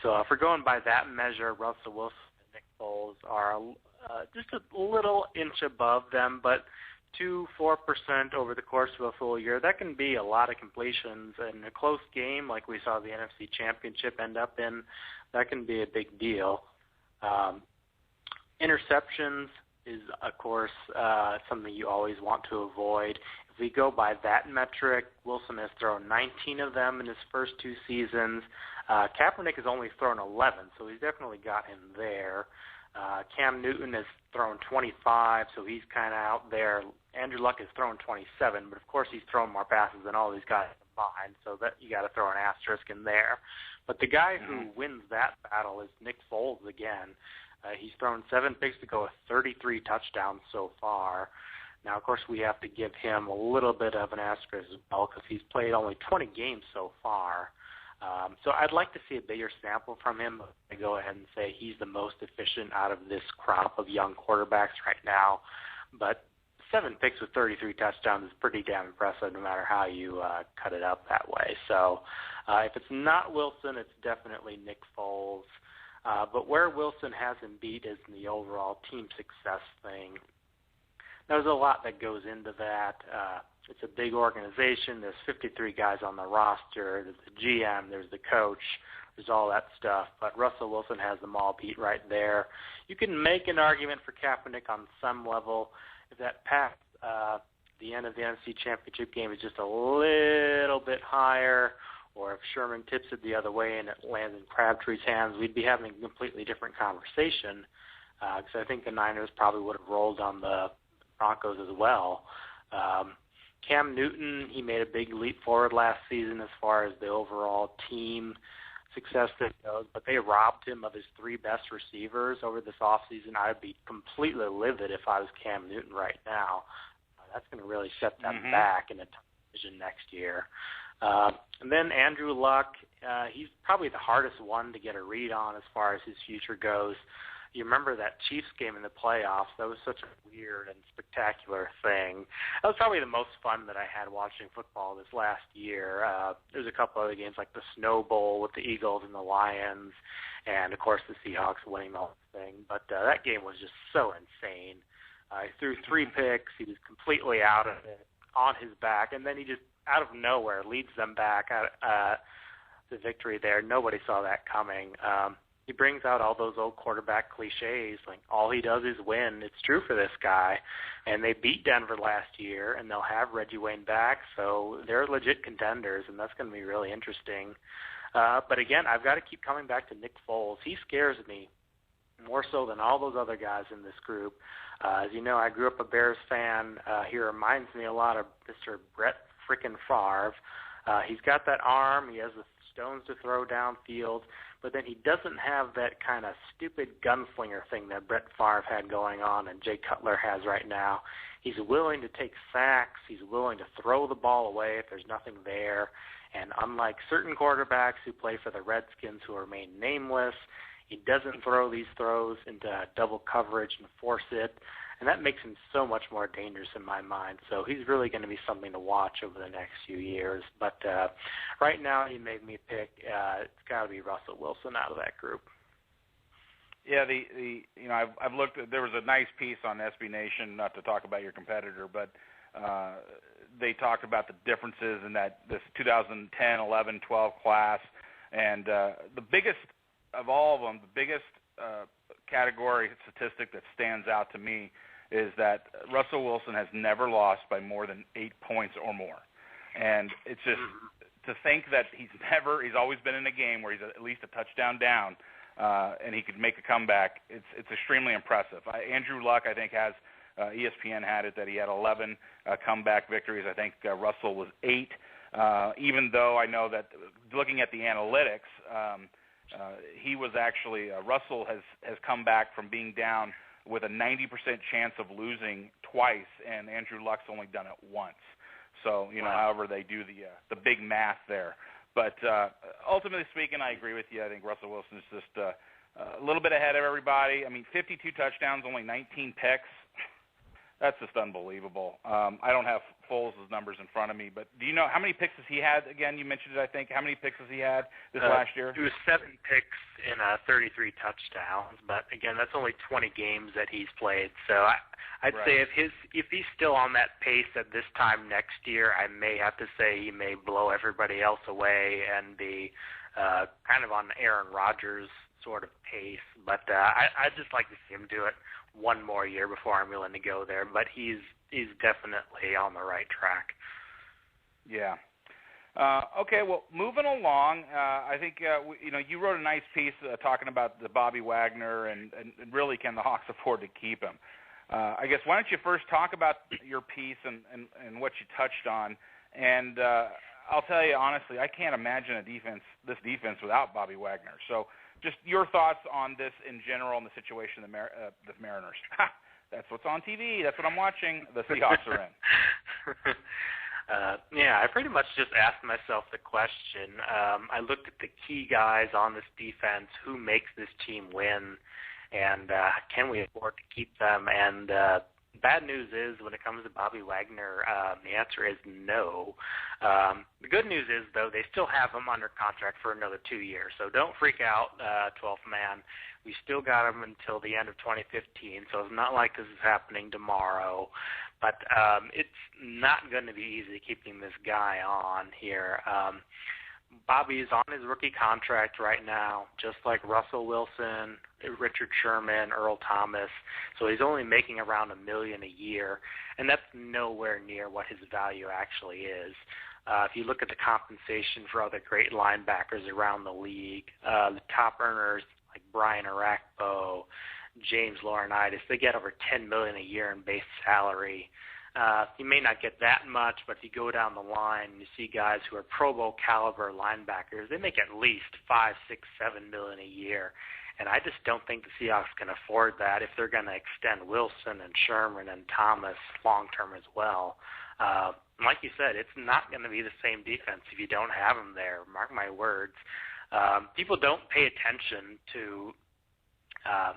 So if we're going by that measure, Russell Wilson and Nick Foles are just a little inch above them, but 2-4% over the course of a full year, that can be a lot of completions. In a close game like we saw the NFC Championship end up in, that can be a big deal. Interceptions is, of course, something you always want to avoid. If we go by that metric, Wilson has thrown 19 of them in his first two seasons. Kaepernick has only thrown 11, so he's definitely got him there. Cam Newton has thrown 25, so he's kind of out there. Andrew Luck has thrown 27, but of course he's thrown more passes than all these guys combined, so that you got to throw an asterisk in there. But the guy who wins that battle is Nick Foles again. He's thrown 7 picks to go with 33 touchdowns so far. Now, of course, we have to give him a little bit of an asterisk as well because he's played only 20 games so far. So I'd like to see a bigger sample from him. I go ahead and say he's the most efficient out of this crop of young quarterbacks right now. But 7 picks with 33 touchdowns is pretty damn impressive no matter how you cut it up that way. So if it's not Wilson, it's definitely Nick Foles. But where Wilson has him beat is in the overall team success thing. There's a lot that goes into that. It's a big organization. There's 53 guys on the roster. There's the GM. There's the coach. There's all that stuff. But Russell Wilson has them all beat right there. You can make an argument for Kaepernick on some level. If that pass the end of the NFC Championship game is just a little bit higher, or if Sherman tips it the other way and it lands in Crabtree's hands, we'd be having a completely different conversation. Because I think the Niners probably would have rolled on the Broncos as well. Cam Newton, he made a big leap forward last season as far as the overall team success that goes, but they robbed him of his 3 best receivers over this offseason. I'd be completely livid if I was Cam Newton right now. That's going to really set them back in a division next year. And then Andrew Luck, he's probably the hardest one to get a read on as far as his future goes. You remember that Chiefs game in the playoffs? That was such a weird and spectacular thing. That was probably the most fun that I had watching football this last year. There's a couple other games like the Snow Bowl with the Eagles and the Lions, and, of course, the Seahawks winning the whole thing. But that game was just so insane. He threw 3 picks. He was completely out of it, on his back, and then he just, out of nowhere, leads them back to victory there. Nobody saw that coming. He brings out all those old quarterback cliches, like all he does is win. It's true for this guy. And they beat Denver last year, and they'll have Reggie Wayne back, so they're legit contenders, and that's going to be really interesting. But again, I've got to keep coming back to Nick Foles. He scares me more so than all those other guys in this group. As you know, I grew up a Bears fan. He reminds me a lot of Mr. Brett frickin' Favre. He's got that arm. He has the stones to throw downfield, but then he doesn't have that kind of stupid gunslinger thing that Brett Favre had going on and Jay Cutler has right now. He's willing to take sacks. He's willing to throw the ball away if there's nothing there. And unlike certain quarterbacks who play for the Redskins who remain nameless, he doesn't throw these throws into double coverage and force it. And that makes him so much more dangerous in my mind. So he's really going to be something to watch over the next few years. But right now, he made me pick. It's got to be Russell Wilson out of that group. Yeah, I've looked. There was a nice piece on SB Nation, not to talk about your competitor, but they talked about the differences in this 2010, 11, 12 class, and the biggest of all of them, the biggest category statistic that stands out to me is that Russell Wilson has never lost by more than 8 points or more. And it's just to think that he's always been in a game where he's at least a touchdown down, and he could make a comeback. It's extremely impressive. Andrew Luck, I think, has ESPN had it that he had 11 comeback victories. I think Russell was 8, even though I know that looking at the analytics, he was actually Russell has come back from being down with a 90% chance of losing twice, and Andrew Luck's only done it once. So, however they do the big math there. But ultimately speaking, I agree with you. I think Russell Wilson is just a little bit ahead of everybody. I mean, 52 touchdowns, only 19 picks. That's just unbelievable. I don't have Foles' numbers in front of me, but do you know how many picks has he had? Again, you mentioned it, I think. How many picks has he had this last year? It was 7 picks in 33 touchdowns, but again, that's only 20 games that he's played. So I'd say if he's still on that pace at this time next year, I may have to say he may blow everybody else away and be kind of on Aaron Rodgers sort of pace. But I'd just like to see him do it one more year before I'm willing to go there. But he's definitely on the right track. Yeah. Okay, well, moving along, I think you wrote a nice piece talking about the Bobby Wagner and really can the Hawks afford to keep him. I guess why don't you first talk about your piece and what you touched on, and I'll tell you honestly, I can't imagine this defense without Bobby Wagner. So just your thoughts on this in general and the situation of the Mariners. That's what's on TV. That's what I'm watching. The Seahawks are in. I pretty much just asked myself the question. I looked at the key guys on this defense, who makes this team win, and can we afford to keep them? And bad news is, when it comes to Bobby Wagner, the answer is no. The good news is, though, they still have him under contract for another 2 years. So don't freak out, 12th man. We still got him until the end of 2015, so it's not like this is happening tomorrow. But it's not going to be easy keeping this guy on here. Bobby is on his rookie contract right now, just like Russell Wilson, Richard Sherman, Earl Thomas. So he's only making around $1 million a year, and that's nowhere near what his value actually is. If you look at the compensation for other great linebackers around the league, the top earners like Brian Arakpo, James Laurinaitis, they get over $10 million a year in base salary. You may not get that much, but if you go down the line and you see guys who are Pro Bowl caliber linebackers, they make at least $5, $6, $7 million a year. And I just don't think the Seahawks can afford that if they're going to extend Wilson and Sherman and Thomas long term as well. Like you said, it's not going to be the same defense if you don't have them there. Mark my words. People don't pay attention to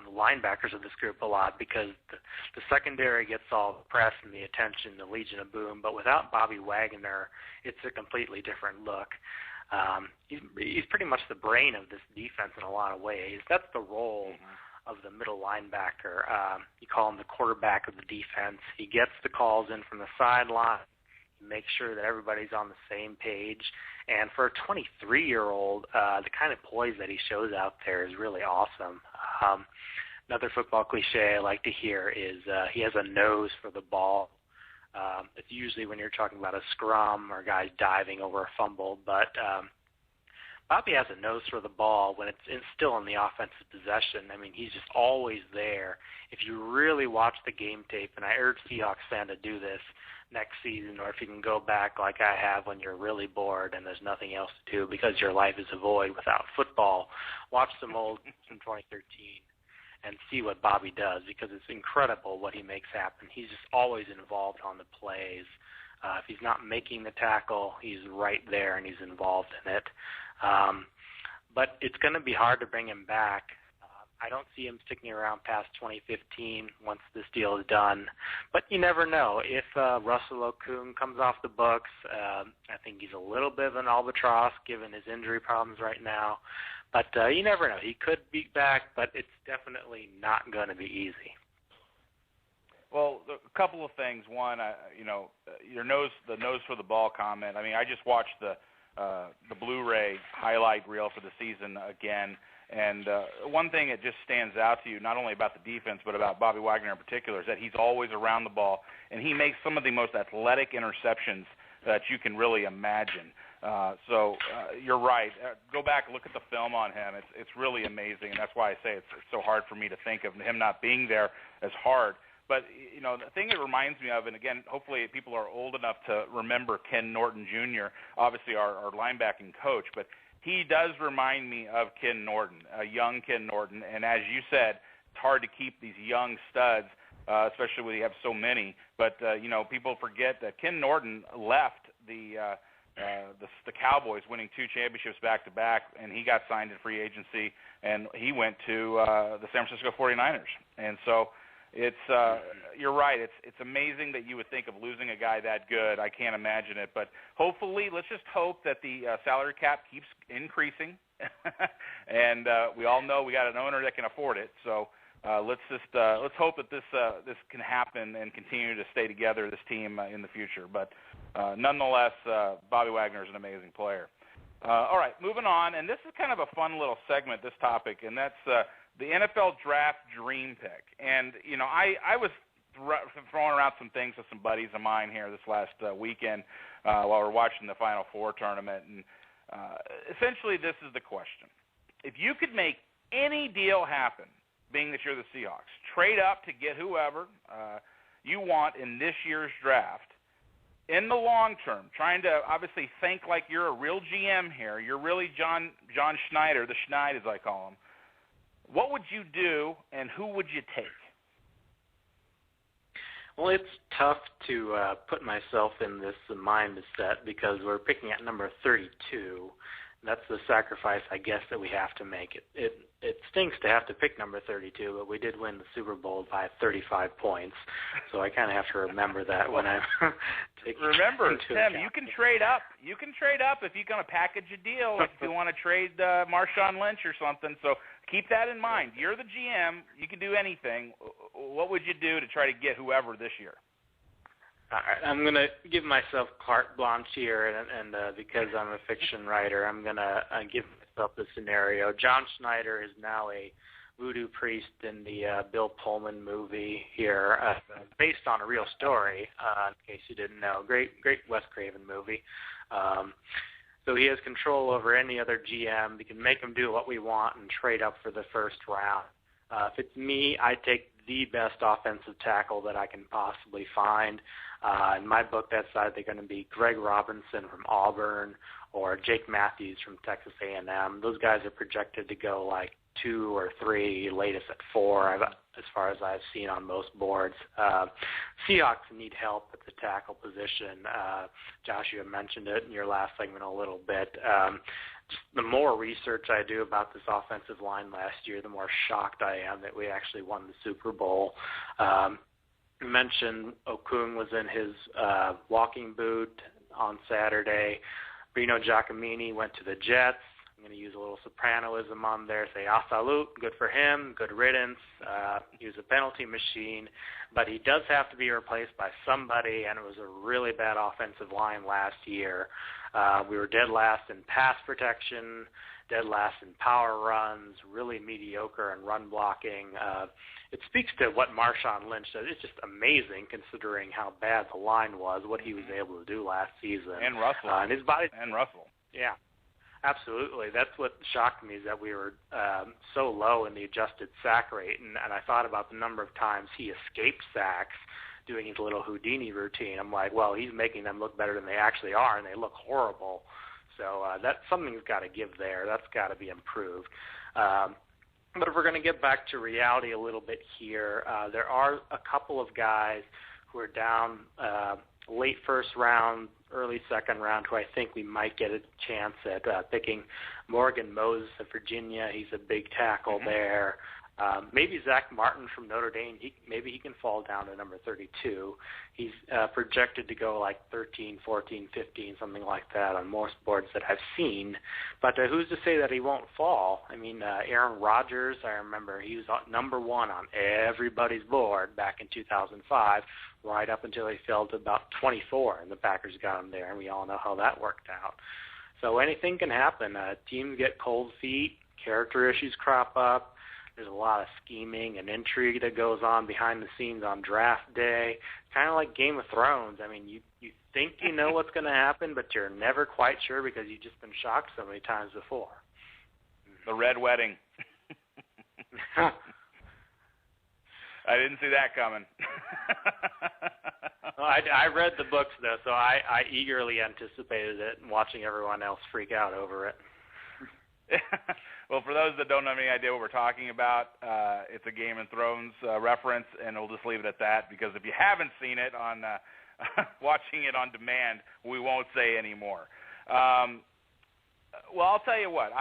the linebackers of this group a lot because the secondary gets all the press and the attention, the Legion of Boom. But without Bobby Wagner, it's a completely different look. He's pretty much the brain of this defense in a lot of ways. That's the role of the middle linebacker. You call him the quarterback of the defense. He gets the calls in from the sideline. Make sure that everybody's on the same page. And for a 23-year-old, the kind of poise that he shows out there is really awesome. Another football cliche I like to hear is he has a nose for the ball. It's usually when you're talking about a scrum or guys diving over a fumble, but Bobby has a nose for the ball when it's still in the offensive possession. I mean, he's just always there. If you really watch the game tape, and I urge Seahawks fan to do this next season, or if you can go back like I have when you're really bored and there's nothing else to do because your life is a void without football, watch some old from 2013 and see what Bobby does, because it's incredible what he makes happen. He's just always involved on the plays. If he's not making the tackle, he's right there and he's involved in it. But it's going to be hard to bring him back. I don't see him sticking around past 2015 once this deal is done. But you never know. If Russell Okung comes off the books, I think he's a little bit of an albatross given his injury problems right now. But you never know. He could be back, but it's definitely not going to be easy. Well, a couple of things. One, the nose for the ball comment. I mean, I just watched the Blu-ray highlight reel for the season again. And one thing that just stands out to you, not only about the defense, but about Bobby Wagner in particular, is that he's always around the ball, and he makes some of the most athletic interceptions that you can really imagine. So you're right. Go back, look at the film on him. It's really amazing, and that's why I say it's so hard for me to think of him not being there as hard. But, the thing it reminds me of, and again, hopefully people are old enough to remember Ken Norton Jr., obviously our linebacking coach, but he does remind me of Ken Norton, a young Ken Norton. And as you said, it's hard to keep these young studs, especially when you have so many. But, people forget that Ken Norton left the Cowboys, winning 2 championships back-to-back, and he got signed in free agency, and he went to the San Francisco 49ers. And so you're right. It's amazing that you would think of losing a guy that good. I can't imagine it, but hopefully, let's just hope that the salary cap keeps increasing, and we all know we got an owner that can afford it. So let's hope that this can happen and continue to stay together, this team in the future. But nonetheless, Bobby Wagner is an amazing player. All right, moving on, and this is kind of a fun little segment, this topic, and that's the NFL Draft Dream Pick. And, I was throwing around some things with some buddies of mine here this last weekend while we're watching the Final Four tournament. And essentially this is the question. If you could make any deal happen, being that you're the Seahawks, trade up to get whoever you want in this year's draft, in the long term, trying to obviously think like you're a real GM here, you're really John Schneider, the Schneid as I call him, what would you do, and who would you take? Well, it's tough to put myself in this mindset because we're picking at number 32. That's the sacrifice, I guess, that we have to make. It stinks to have to pick number 32, but we did win the Super Bowl by 35 points, so I kind of have to remember that when I'm taking Remember, into Tim, account. you can trade up. You can trade up if you're going to package a deal, like if you want to trade Marshawn Lynch or something. So keep that in mind. You're the GM. You can do anything. What would you do to try to get whoever this year? All right, I'm going to give myself carte blanche here, and because I'm a fiction writer, I'm going to give myself the scenario. John Schneider is now a voodoo priest in the Bill Pullman movie here, based on a real story, in case you didn't know. Great Wes Craven movie. So he has control over any other GM. We can make him do what we want and trade up for the first round. If it's me, I take the best offensive tackle that I can possibly find. In my book, that's either going to be Greg Robinson from Auburn or Jake Matthews from Texas A&M. Those guys are projected to go like 2 or 3, latest at 4, as far as I've seen on most boards. Seahawks need help at the tackle position. Josh, you had mentioned it in your last segment a little bit. Just the more research I do about this offensive line last year, the more shocked I am that we actually won the Super Bowl. You mentioned Okung was in his walking boot on Saturday. Bruno Giacomini went to the Jets. I'm going to use a little sopranoism on there, say, ah, salute, good for him, good riddance. He was a penalty machine, but he does have to be replaced by somebody, and it was a really bad offensive line last year. We were dead last in pass protection, dead last in power runs, really mediocre in run blocking. It speaks to what Marshawn Lynch does. It's just amazing considering how bad the line was, what he was able to do last season. And Russell. And his body. And Russell. Yeah. Absolutely. That's what shocked me, is that we were so low in the adjusted sack rate, and I thought about the number of times he escaped sacks doing his little Houdini routine. I'm like, well, he's making them look better than they actually are, and they look horrible. So something's got to give there. That's got to be improved. But if we're going to get back to reality a little bit here, there are a couple of guys who are down late first round, early second round, who I think we might get a chance at picking. Morgan Moses of Virginia, he's a big tackle there. Maybe Zach Martin from Notre Dame, maybe he can fall down to number 32. He's projected to go like 13, 14, 15, something like that on most boards that I've seen. But who's to say that he won't fall? I mean, Aaron Rodgers, I remember he was number 1 on everybody's board back in 2005, right up until he fell to about 24, and the Packers got him there, and we all know how that worked out. So anything can happen. Teams get cold feet, character issues crop up. There's a lot of scheming and intrigue that goes on behind the scenes on draft day. Kind of like Game of Thrones. I mean, you think you know what's going to happen, but you're never quite sure because you've just been shocked so many times before. The Red Wedding. I didn't see that coming. Well, I read the books, though, so I eagerly anticipated it and watching everyone else freak out over it. Well, for those that don't have any idea what we're talking about, it's a Game of Thrones reference, and we'll just leave it at that, because if you haven't seen it on watching it on demand, we won't say any more. Well, I'll tell you what.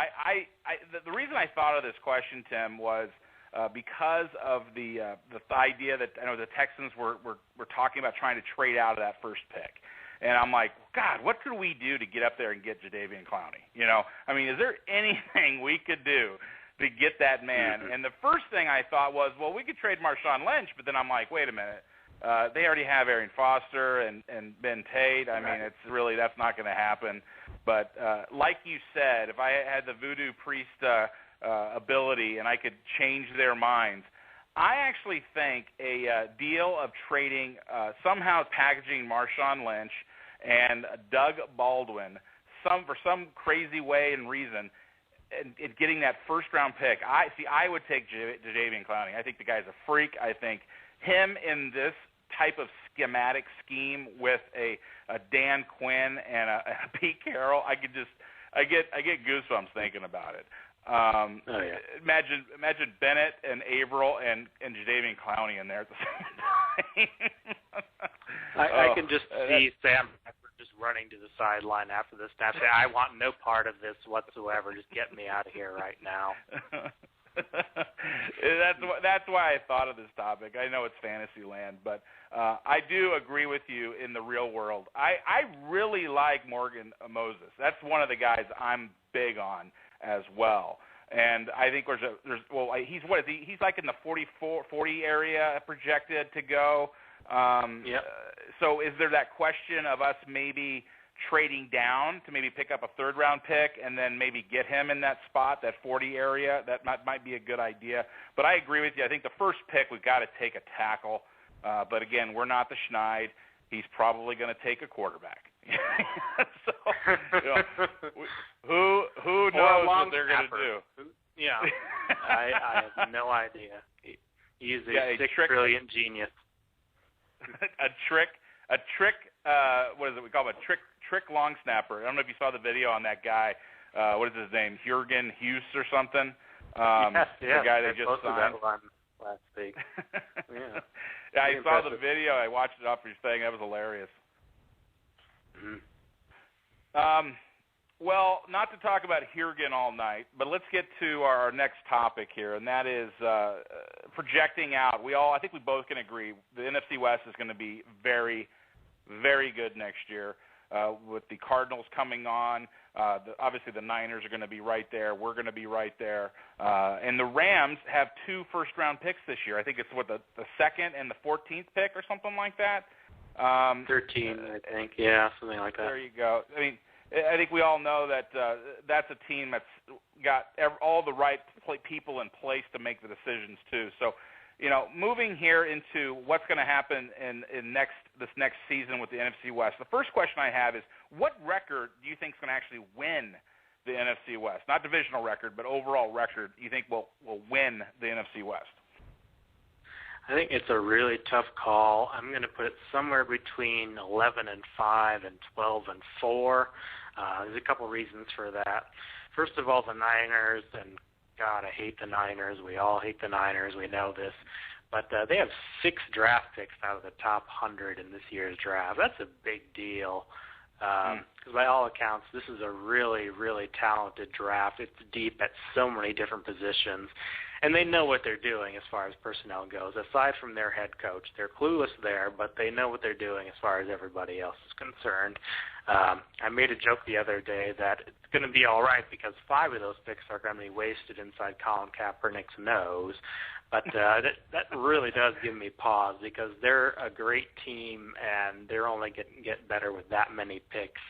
The reason I thought of this question, Tim, was because of the idea that I know the Texans were talking about trying to trade out of that first pick. And I'm like, God, what could we do to get up there and get Jadeveon Clowney? You know, I mean, is there anything we could do to get that man? Mm-hmm. And the first thing I thought was, well, we could trade Marshawn Lynch, but then I'm like, wait a minute. They already have Arian Foster and Ben Tate. I mean, it's really, that's not going to happen. But like you said, if I had the voodoo priest ability and I could change their minds, I actually think a deal of trading, somehow packaging Marshawn Lynch and Doug Baldwin, for some crazy way and reason, and getting that first-round pick. I would take Jadeveon Clowney. I think the guy's a freak. I think him in this type of schematic scheme with a Dan Quinn and a Pete Carroll, I get goosebumps thinking about it. Imagine Bennett and Averill and Jadeveon Clowney in there at the same time. I can just see Sam just running to the sideline after this snap, say, I want no part of this whatsoever. Just get me out of here right now. That's why I thought of this topic. I know it's fantasy land, but I do agree with you in the real world. I really like Morgan Moses. That's one of the guys I'm big on as well. And I think he's like in the 40 area projected to go. So is there that question of us maybe trading down to maybe pick up a third-round pick and then maybe get him in that spot, that 40 area? That might be a good idea. But I agree with you. I think the first pick, we've got to take a tackle. But, again, we're not the Schneid. He's probably going to take a quarterback. So, who knows what they're going to do? Yeah, I have no idea. He's a $6 trillion genius. a trick. What is it? We call him a trick long snapper. I don't know if you saw the video on that guy. What is his name? Jurgen Hughes or something. The guy they just signed. That one last week. Yeah, I saw the video. I watched it off your thing. That was hilarious. Mm-hmm. Well, not to talk about Jurgen all night, but let's get to our next topic here, and that is projecting out. I think we both can agree the NFC West is going to be very, very good next year. With the Cardinals coming on, obviously the Niners are going to be right there. We're going to be right there. And the Rams have 2 first-round picks this year. I think it's, the 2nd and the 14th pick or something like that? 13, I think. Yeah, something like that. There you go. I think we all know that that's a team that's got all the right people in place to make the decisions, too. So, moving here into what's going to happen in this next season with the NFC West, the first question I have is, what record do you think is going to actually win the NFC West? Not divisional record, but overall record you think will win the NFC West? I think it's a really tough call. I'm going to put it somewhere between 11-5 and 12-4. There's a couple reasons for that. First of all, the Niners, and God, I hate the Niners. We all hate the Niners. We know this. But they have 6 draft picks out of the top 100 in this year's draft. That's a big deal. Because by all accounts, this is a really, really talented draft. It's deep at so many different positions. And they know what they're doing as far as personnel goes. Aside from their head coach, they're clueless there, but they know what they're doing as far as everybody else is concerned. I made a joke the other day that it's going to be all right because 5 of those picks are going to be wasted inside Colin Kaepernick's nose. But that really does give me pause because they're a great team, and they're only going to get better with that many picks.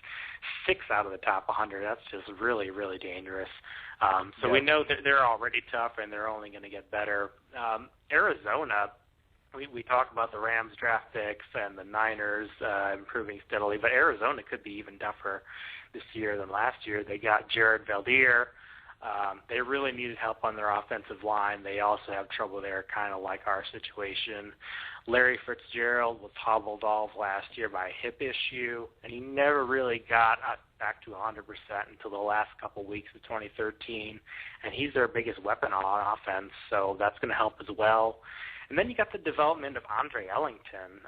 6 out of the top 100, that's just really, really dangerous. So we know that they're already tough, and they're only going to get better. Arizona, we talk about the Rams draft picks and the Niners improving steadily, but Arizona could be even tougher this year than last year. They got Jared Valdir. They really needed help on their offensive line. They also have trouble there, kind of like our situation. Larry Fitzgerald was hobbled off last year by a hip issue, and he never really got back to 100% until the last couple weeks of 2013, and he's their biggest weapon on offense, so that's going to help as well. And then you got the development of Andre Ellington.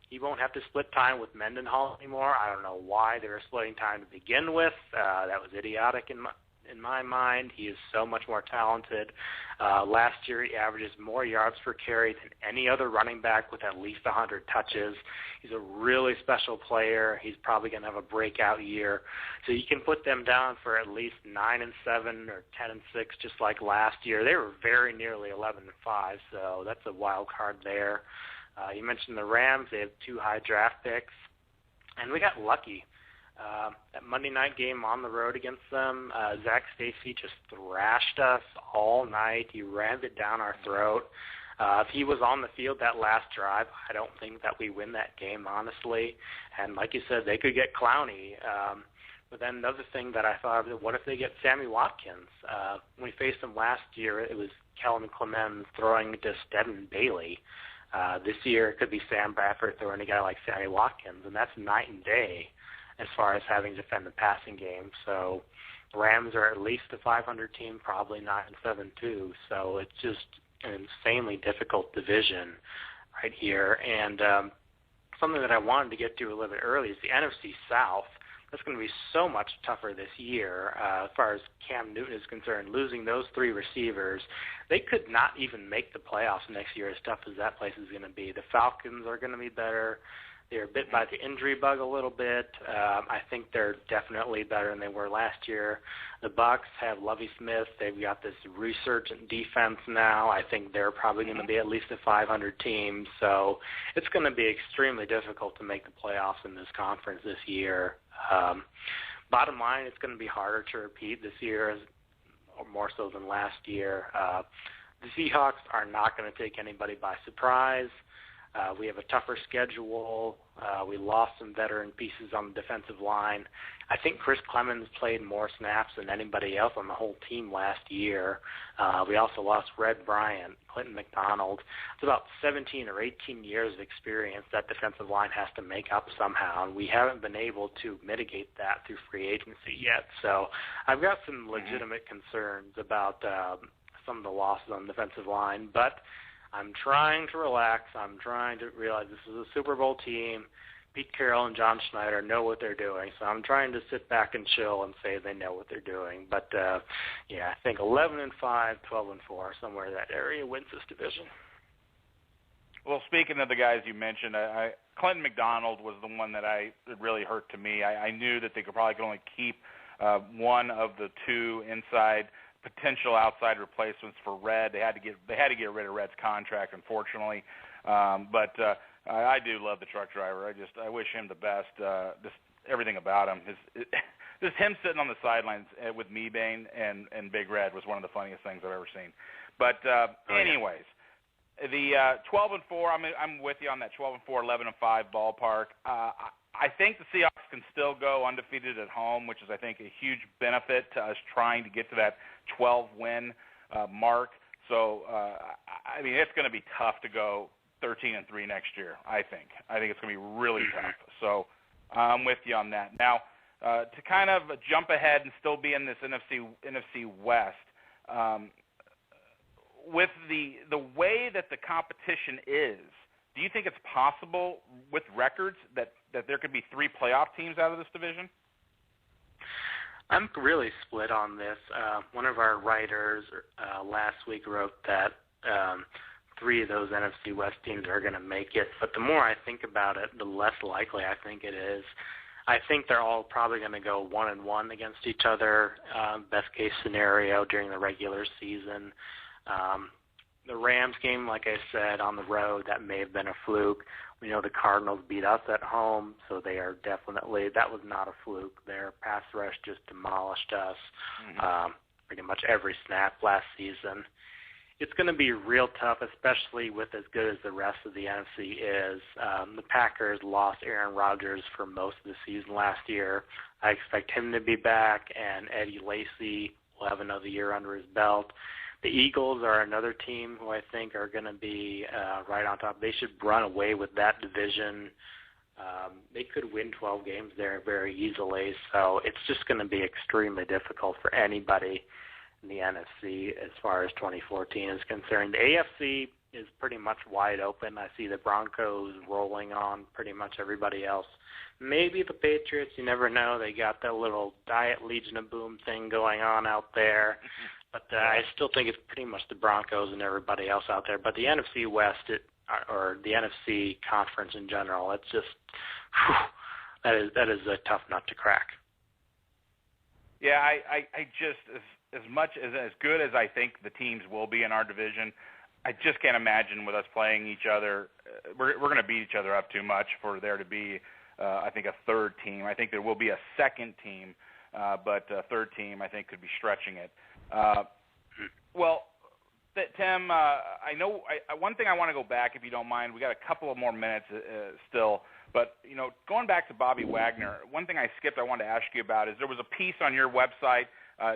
He won't have to split time with Mendenhall anymore. I don't know why they were splitting time to begin with. That was idiotic in my mind. He is so much more talented. Last year, he averages more yards per carry than any other running back with at least 100 touches. He's a really special player. He's probably going to have a breakout year. So you can put them down for at least 9-7 or 10-6, just like last year. They were very nearly 11-5, so that's a wild card there. You mentioned the Rams. They have 2 high draft picks, and we got lucky. That Monday night game on the road against them, Zach Stacy just thrashed us all night. He rammed it down our throat. If he was on the field that last drive, I don't think that we win that game, honestly. And like you said, they could get Clowney. But then another thing that I thought of, what if they get Sammy Watkins? When we faced them last year, it was Kellen Clemens throwing to Stedman Bailey. This year, it could be Sam Bradford throwing a guy like Sammy Watkins, and that's night and day as far as having to defend the passing game. So the Rams are at least a 500 team, probably 9-7 too. So it's just an insanely difficult division right here. And something that I wanted to get to a little bit early is the NFC South. That's going to be so much tougher this year as far as Cam Newton is concerned. Losing those 3 receivers, they could not even make the playoffs next year as tough as that place is going to be. The Falcons are going to be better. They're bit by the injury bug a little bit. I think they're definitely better than they were last year. The Bucs have Lovie Smith. They've got this resurgent defense now. I think they're probably going to be at least a 500 team. So it's going to be extremely difficult to make the playoffs in this conference this year. Bottom line, it's going to be harder to repeat this year, or more so than last year. The Seahawks are not going to take anybody by surprise. We have a tougher schedule. We lost some veteran pieces on the defensive line. I think Chris Clemens played more snaps than anybody else on the whole team last year. We also lost Red Bryant, Clinton McDonald. It's about 17 or 18 years of experience that defensive line has to make up somehow, and we haven't been able to mitigate that through free agency yet. So I've got some legitimate concerns about some of the losses on the defensive line, but I'm trying to relax. I'm trying to realize this is a Super Bowl team. Pete Carroll and John Schneider know what they're doing, so I'm trying to sit back and chill and say they know what they're doing. But, I think 11-5, 12-4, somewhere in that area wins this division. Well, speaking of the guys you mentioned, Clinton McDonald was the one that it really hurt to me. I knew that they could probably only keep one of the two potential outside replacements for Red. They had to get rid of Red's contract, unfortunately. But I do love the truck driver. I wish him the best. Just everything about him. Just him sitting on the sidelines with Mebane and Big Red was one of the funniest things I've ever seen. But anyways, the 12-4. I'm with you on that 12-4, 11-5 ballpark. I think the Seahawks can still go undefeated at home, which is, I think, a huge benefit to us trying to get to that 12-win mark. So, it's going to be tough to go 13-3 next year, I think. I think it's going to be really tough. So I'm with you on that. Now, to kind of jump ahead and still be in this NFC West, with the way that the competition is, do you think it's possible with records that there could be 3 playoff teams out of this division? I'm really split on this. One of our writers last week wrote that 3 of those NFC West teams are going to make it. But the more I think about it, the less likely I think it is. I think they're all probably going to go 1-1 against each other, best case scenario during the regular season. The Rams game, like I said, on the road, that may have been a fluke. We know the Cardinals beat us at home, so they are definitely – that was not a fluke. Their pass rush just demolished us pretty much every snap last season. It's going to be real tough, especially with as good as the rest of the NFC is. The Packers lost Aaron Rodgers for most of the season last year. I expect him to be back, and Eddie Lacy will have another year under his belt. The Eagles are another team who I think are going to be right on top. They should run away with that division. They could win 12 games there very easily. So it's just going to be extremely difficult for anybody in the NFC as far as 2014 is concerned. The AFC is pretty much wide open. I see the Broncos rolling on pretty much everybody else. Maybe the Patriots, you never know. They got that little Diet Legion of Boom thing going on out there. But I still think it's pretty much the Broncos and everybody else out there. But the NFC West, or the NFC conference in general, it's just that is a tough nut to crack. Yeah, I just as much as good as I think the teams will be in our division, I just can't imagine with us playing each other. We're going to beat each other up too much for there to be, I think, a third team. I think there will be a second team, but a third team I think could be stretching it. Well, Tim, I know one thing I want to go back, if you don't mind. We got a couple of more minutes still, but going back to Bobby Wagner, one thing I skipped I wanted to ask you about is there was a piece on your website.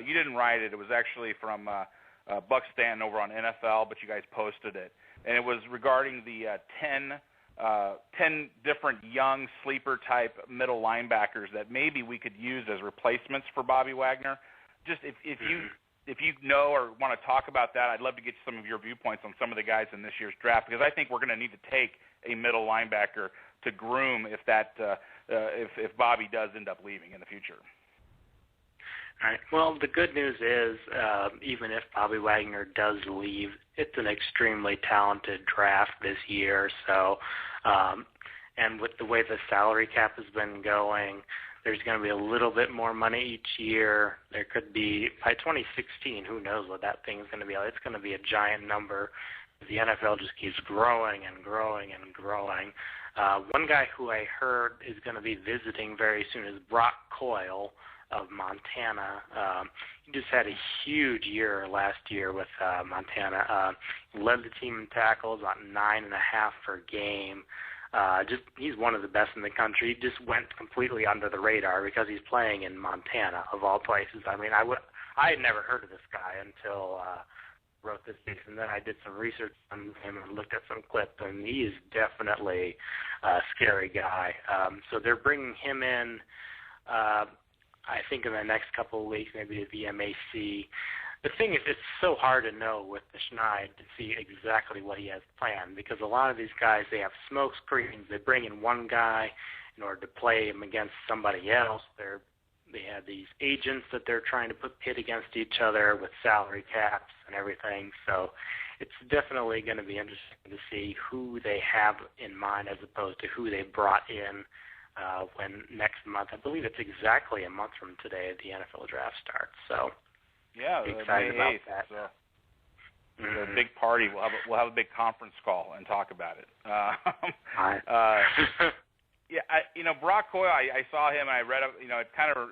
You didn't write it. It was actually from Buck Stanton over on NFL, but you guys posted it, and it was regarding the 10 different young sleeper type middle linebackers that maybe we could use as replacements for Bobby Wagner. Just if you know or want to talk about that, I'd love to get some of your viewpoints on some of the guys in this year's draft, because I think we're going to need to take a middle linebacker to groom if Bobby does end up leaving in the future. All right. Well, the good news is even if Bobby Wagner does leave, it's an extremely talented draft this year. So And with the way the salary cap has been going, there's going to be a little bit more money each year. There could be, by 2016, who knows what that thing is going to be. It's going to be a giant number. The NFL just keeps growing and growing and growing. One guy who I heard is going to be visiting very soon is Brock Coyle of Montana. He just had a huge year last year with Montana. He led the team in tackles, about 9.5 per game. He's one of the best in the country. He just went completely under the radar because he's playing in Montana, of all places. I mean, I had never heard of this guy until wrote this piece, and then I did some research on him and looked at some clips, and he is definitely a scary guy. So they're bringing him in, I think in the next couple of weeks, maybe at the MAC. The thing is, it's so hard to know with the Schneid to see exactly what he has planned, because a lot of these guys, they have smoke screens. They bring in one guy in order to play him against somebody else. They have these agents that they're trying to pit against each other with salary caps and everything. So it's definitely going to be interesting to see who they have in mind as opposed to who they brought in when next month. I believe it's exactly a month from today the NFL draft starts. So yeah, excited May 8th, about that. So. It's a big party. We'll have a big conference call and talk about it. Yeah, Brock Coyle, I saw him and I read, it kind of,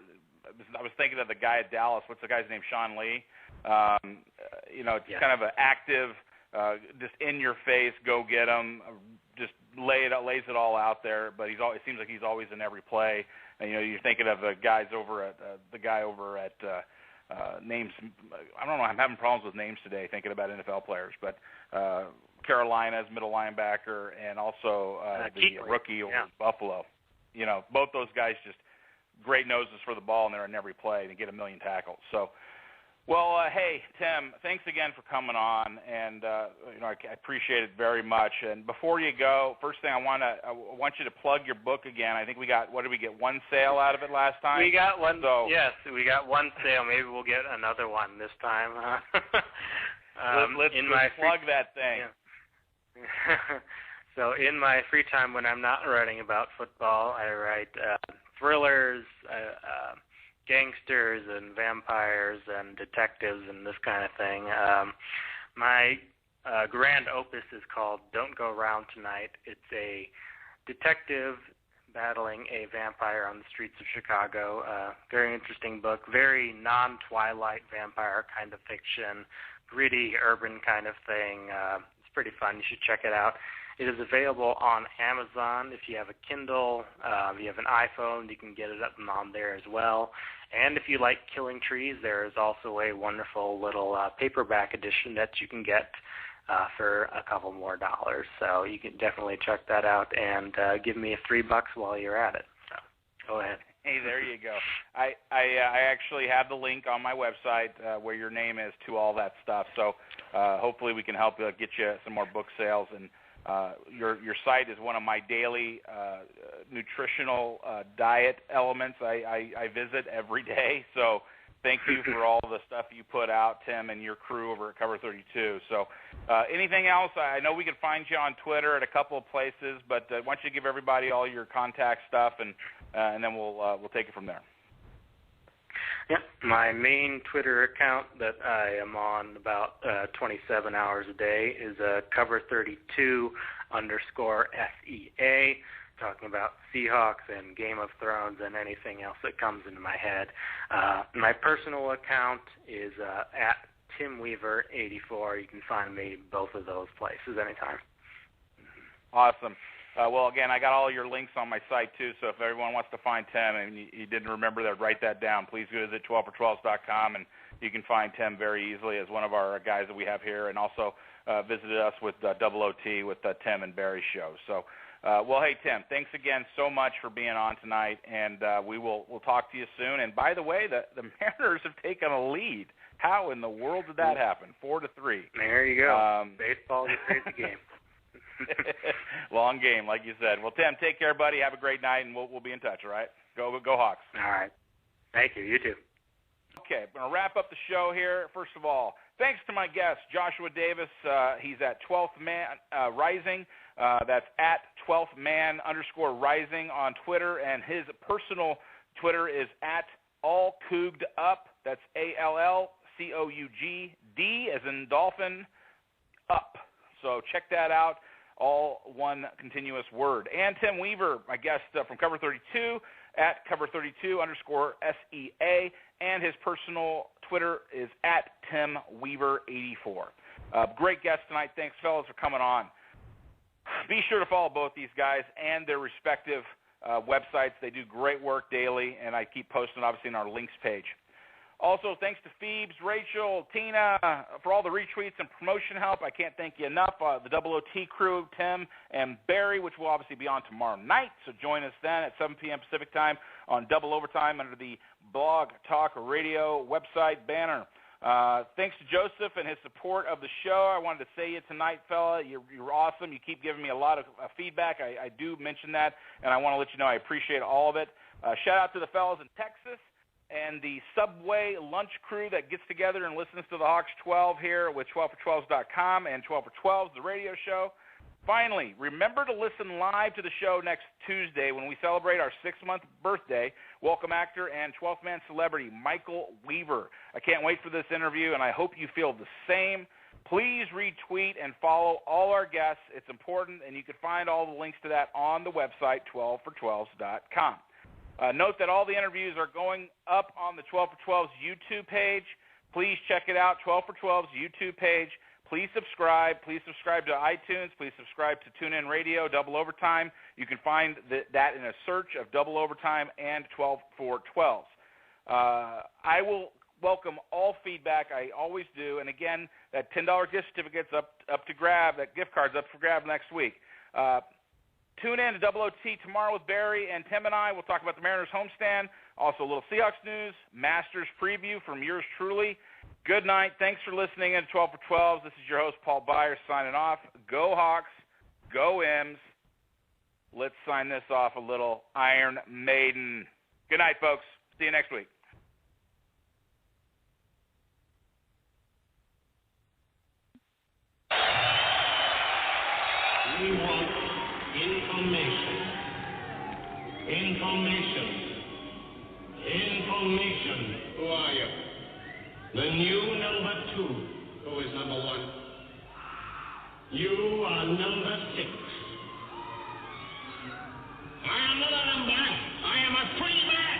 I was thinking of the guy at Dallas. What's the guy's name? Sean Lee. It's kind of an active, just in your face, go get him, just lays it all out there. But it seems like he's always in every play. And, you're thinking of the guy over at names. I don't know. I'm having problems with names today, thinking about NFL players, but Carolina's middle linebacker, and also the rookie over Buffalo. Both those guys just great noses for the ball, and they're in every play and get 1 million tackles. So, well, hey, Tim, thanks again for coming on, and I appreciate it very much. And before you go, first thing I want you to plug your book again. I think we got, what did we get, one sale out of it last time? We got one. So, yes, we got one sale. Maybe we'll get another one this time. Let's plug that thing. Yeah. So in my free time when I'm not writing about football, I write thrillers, gangsters and vampires and detectives and this kind of thing. My grand opus is called Don't Go Around Tonight. It's a detective battling a vampire on the streets of Chicago. Very interesting book, very non-Twilight vampire kind of fiction, gritty urban kind of thing. It's pretty fun. You should check it out. It is available on Amazon. If you have a Kindle, if you have an iPhone, you can get it up on there as well. And if you like killing trees, there is also a wonderful little paperback edition that you can get for a couple more dollars. So you can definitely check that out and give me $3 while you're at it. So go ahead. Hey, there you go. I actually have the link on my website where your name is to all that stuff. So hopefully we can help get you some more book sales. And your site is one of my daily nutritional diet elements I visit every day. So thank you for all the stuff you put out, Tim, and your crew over at Cover 32. So anything else? I know we can find you on Twitter at a couple of places, but why don't you give everybody all your contact stuff, and then we'll take it from there. Yep, my main Twitter account that I am on about 27 hours a day is Cover32_FEA, talking about Seahawks and Game of Thrones and anything else that comes into my head. My personal account is at TimWeaver84. You can find me both of those places anytime. Awesome. Well, again, I got all your links on my site, too, so if everyone wants to find Tim and you didn't remember that, write that down. Please visit 12for12s.com, and you can find Tim very easily as one of our guys that we have here, and also visited us with Double OT with the Tim and Barry show. So, well, hey, Tim, thanks again so much for being on tonight, and we'll talk to you soon. And by the way, the Mariners have taken a lead. How in the world did that happen? 4-3. There you go. Baseball is a crazy game. Long game, like you said. Well, Tim, take care, buddy. Have a great night, and we'll be in touch, all right? Go Hawks. All right. Thank you. You too. Okay, I'm going to wrap up the show here. First of all, thanks to my guest, Joshua Davis. He's at 12th Man Rising. That's at 12th Man _rising on Twitter, and his personal Twitter is at allcooged_up. That's ALLCOUGD as in dolphin up. So check that out. All one continuous word. And Tim Weaver, my guest from Cover 32, at Cover 32 _SEA, and his personal Twitter is at Tim Weaver 84. Great guest tonight. Thanks, fellas, for coming on. Be sure to follow both these guys and their respective websites. They do great work daily, and I keep posting, obviously, on our links page. Also, thanks to Phoebes, Rachel, Tina, for all the retweets and promotion help. I can't thank you enough. The Double OT crew, Tim and Barry, which will obviously be on tomorrow night. So join us then at 7 p.m. Pacific time on Double Overtime under the Blog Talk Radio website banner. Thanks to Joseph and his support of the show. I wanted to say you tonight, fella, you're awesome. You keep giving me a lot of feedback. I do mention that, and I want to let you know I appreciate all of it. Shout out to the fellas in Texas and the Subway lunch crew that gets together and listens to the Hawks 12 here with 12for12s.com and 12for12s, the radio show. Finally, remember to listen live to the show next Tuesday when we celebrate our 6-month birthday. Welcome actor and 12th man celebrity Michael Weaver. I can't wait for this interview, and I hope you feel the same. Please retweet and follow all our guests. It's important, and you can find all the links to that on the website, 12for12s.com. Note that all the interviews are going up on the 12for12's YouTube page. Please check it out, 12for12's YouTube page. Please subscribe. Please subscribe to iTunes. Please subscribe to TuneIn Radio, Double Overtime. You can find that in a search of Double Overtime and 12for12s. I will welcome all feedback. I always do. And, again, that $10 gift certificate's up to grab. That gift card's up for grab next week. Tune in to Double OT tomorrow with Barry and Tim and I. We'll talk about the Mariners homestand, also a little Seahawks news, Masters preview from yours truly. Good night. Thanks for listening in to 12for12s. This is your host, Paul Byers, signing off. Go Hawks. Go M's. Let's sign this off a little Iron Maiden. Good night, folks. See you next week. We want information. Who are you? The new number 2. Who is number 1? You are number 6. I am not a number. I am a free man.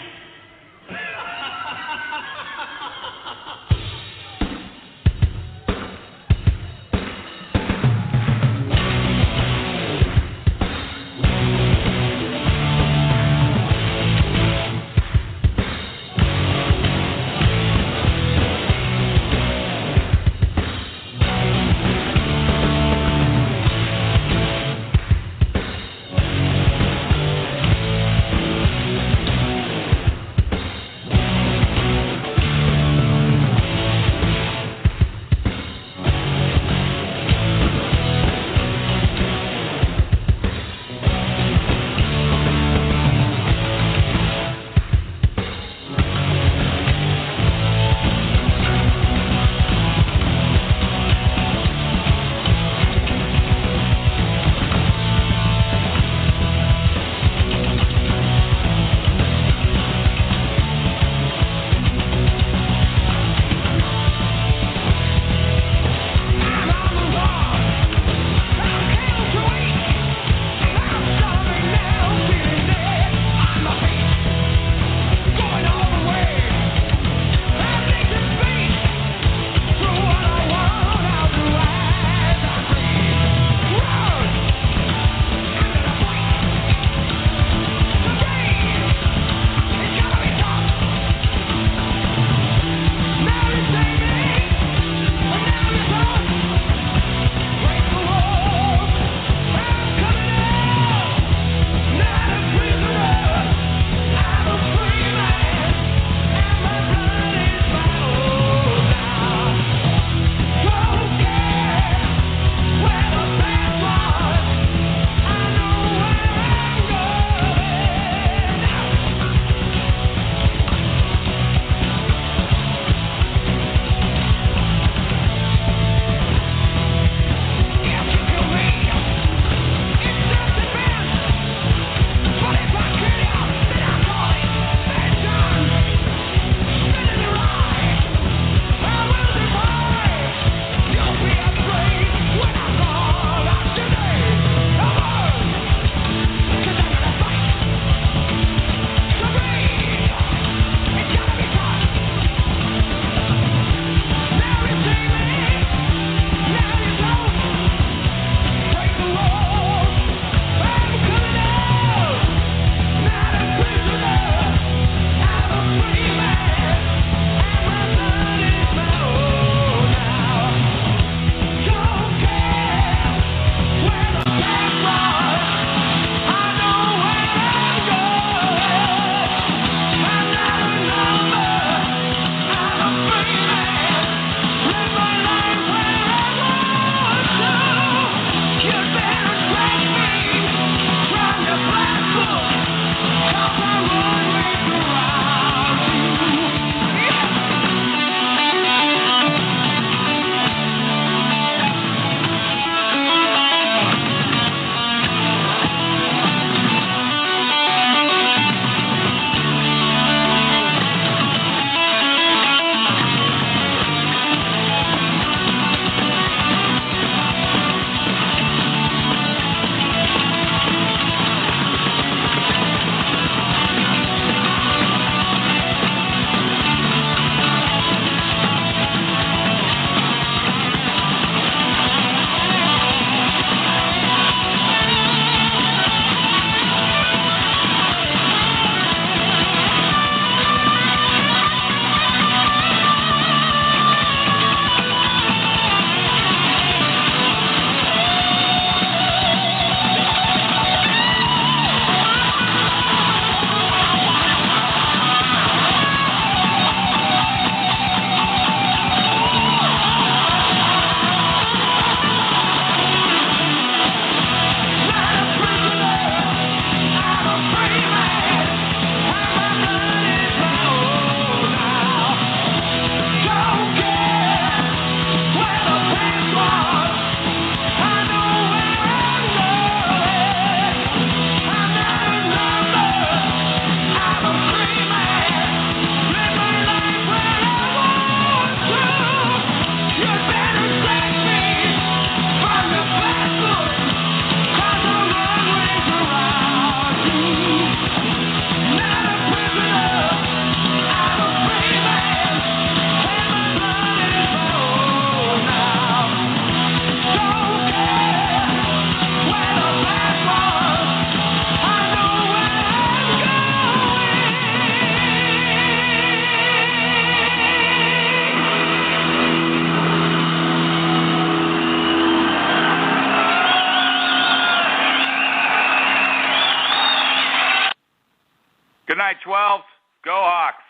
night, 12s. Go Hawks.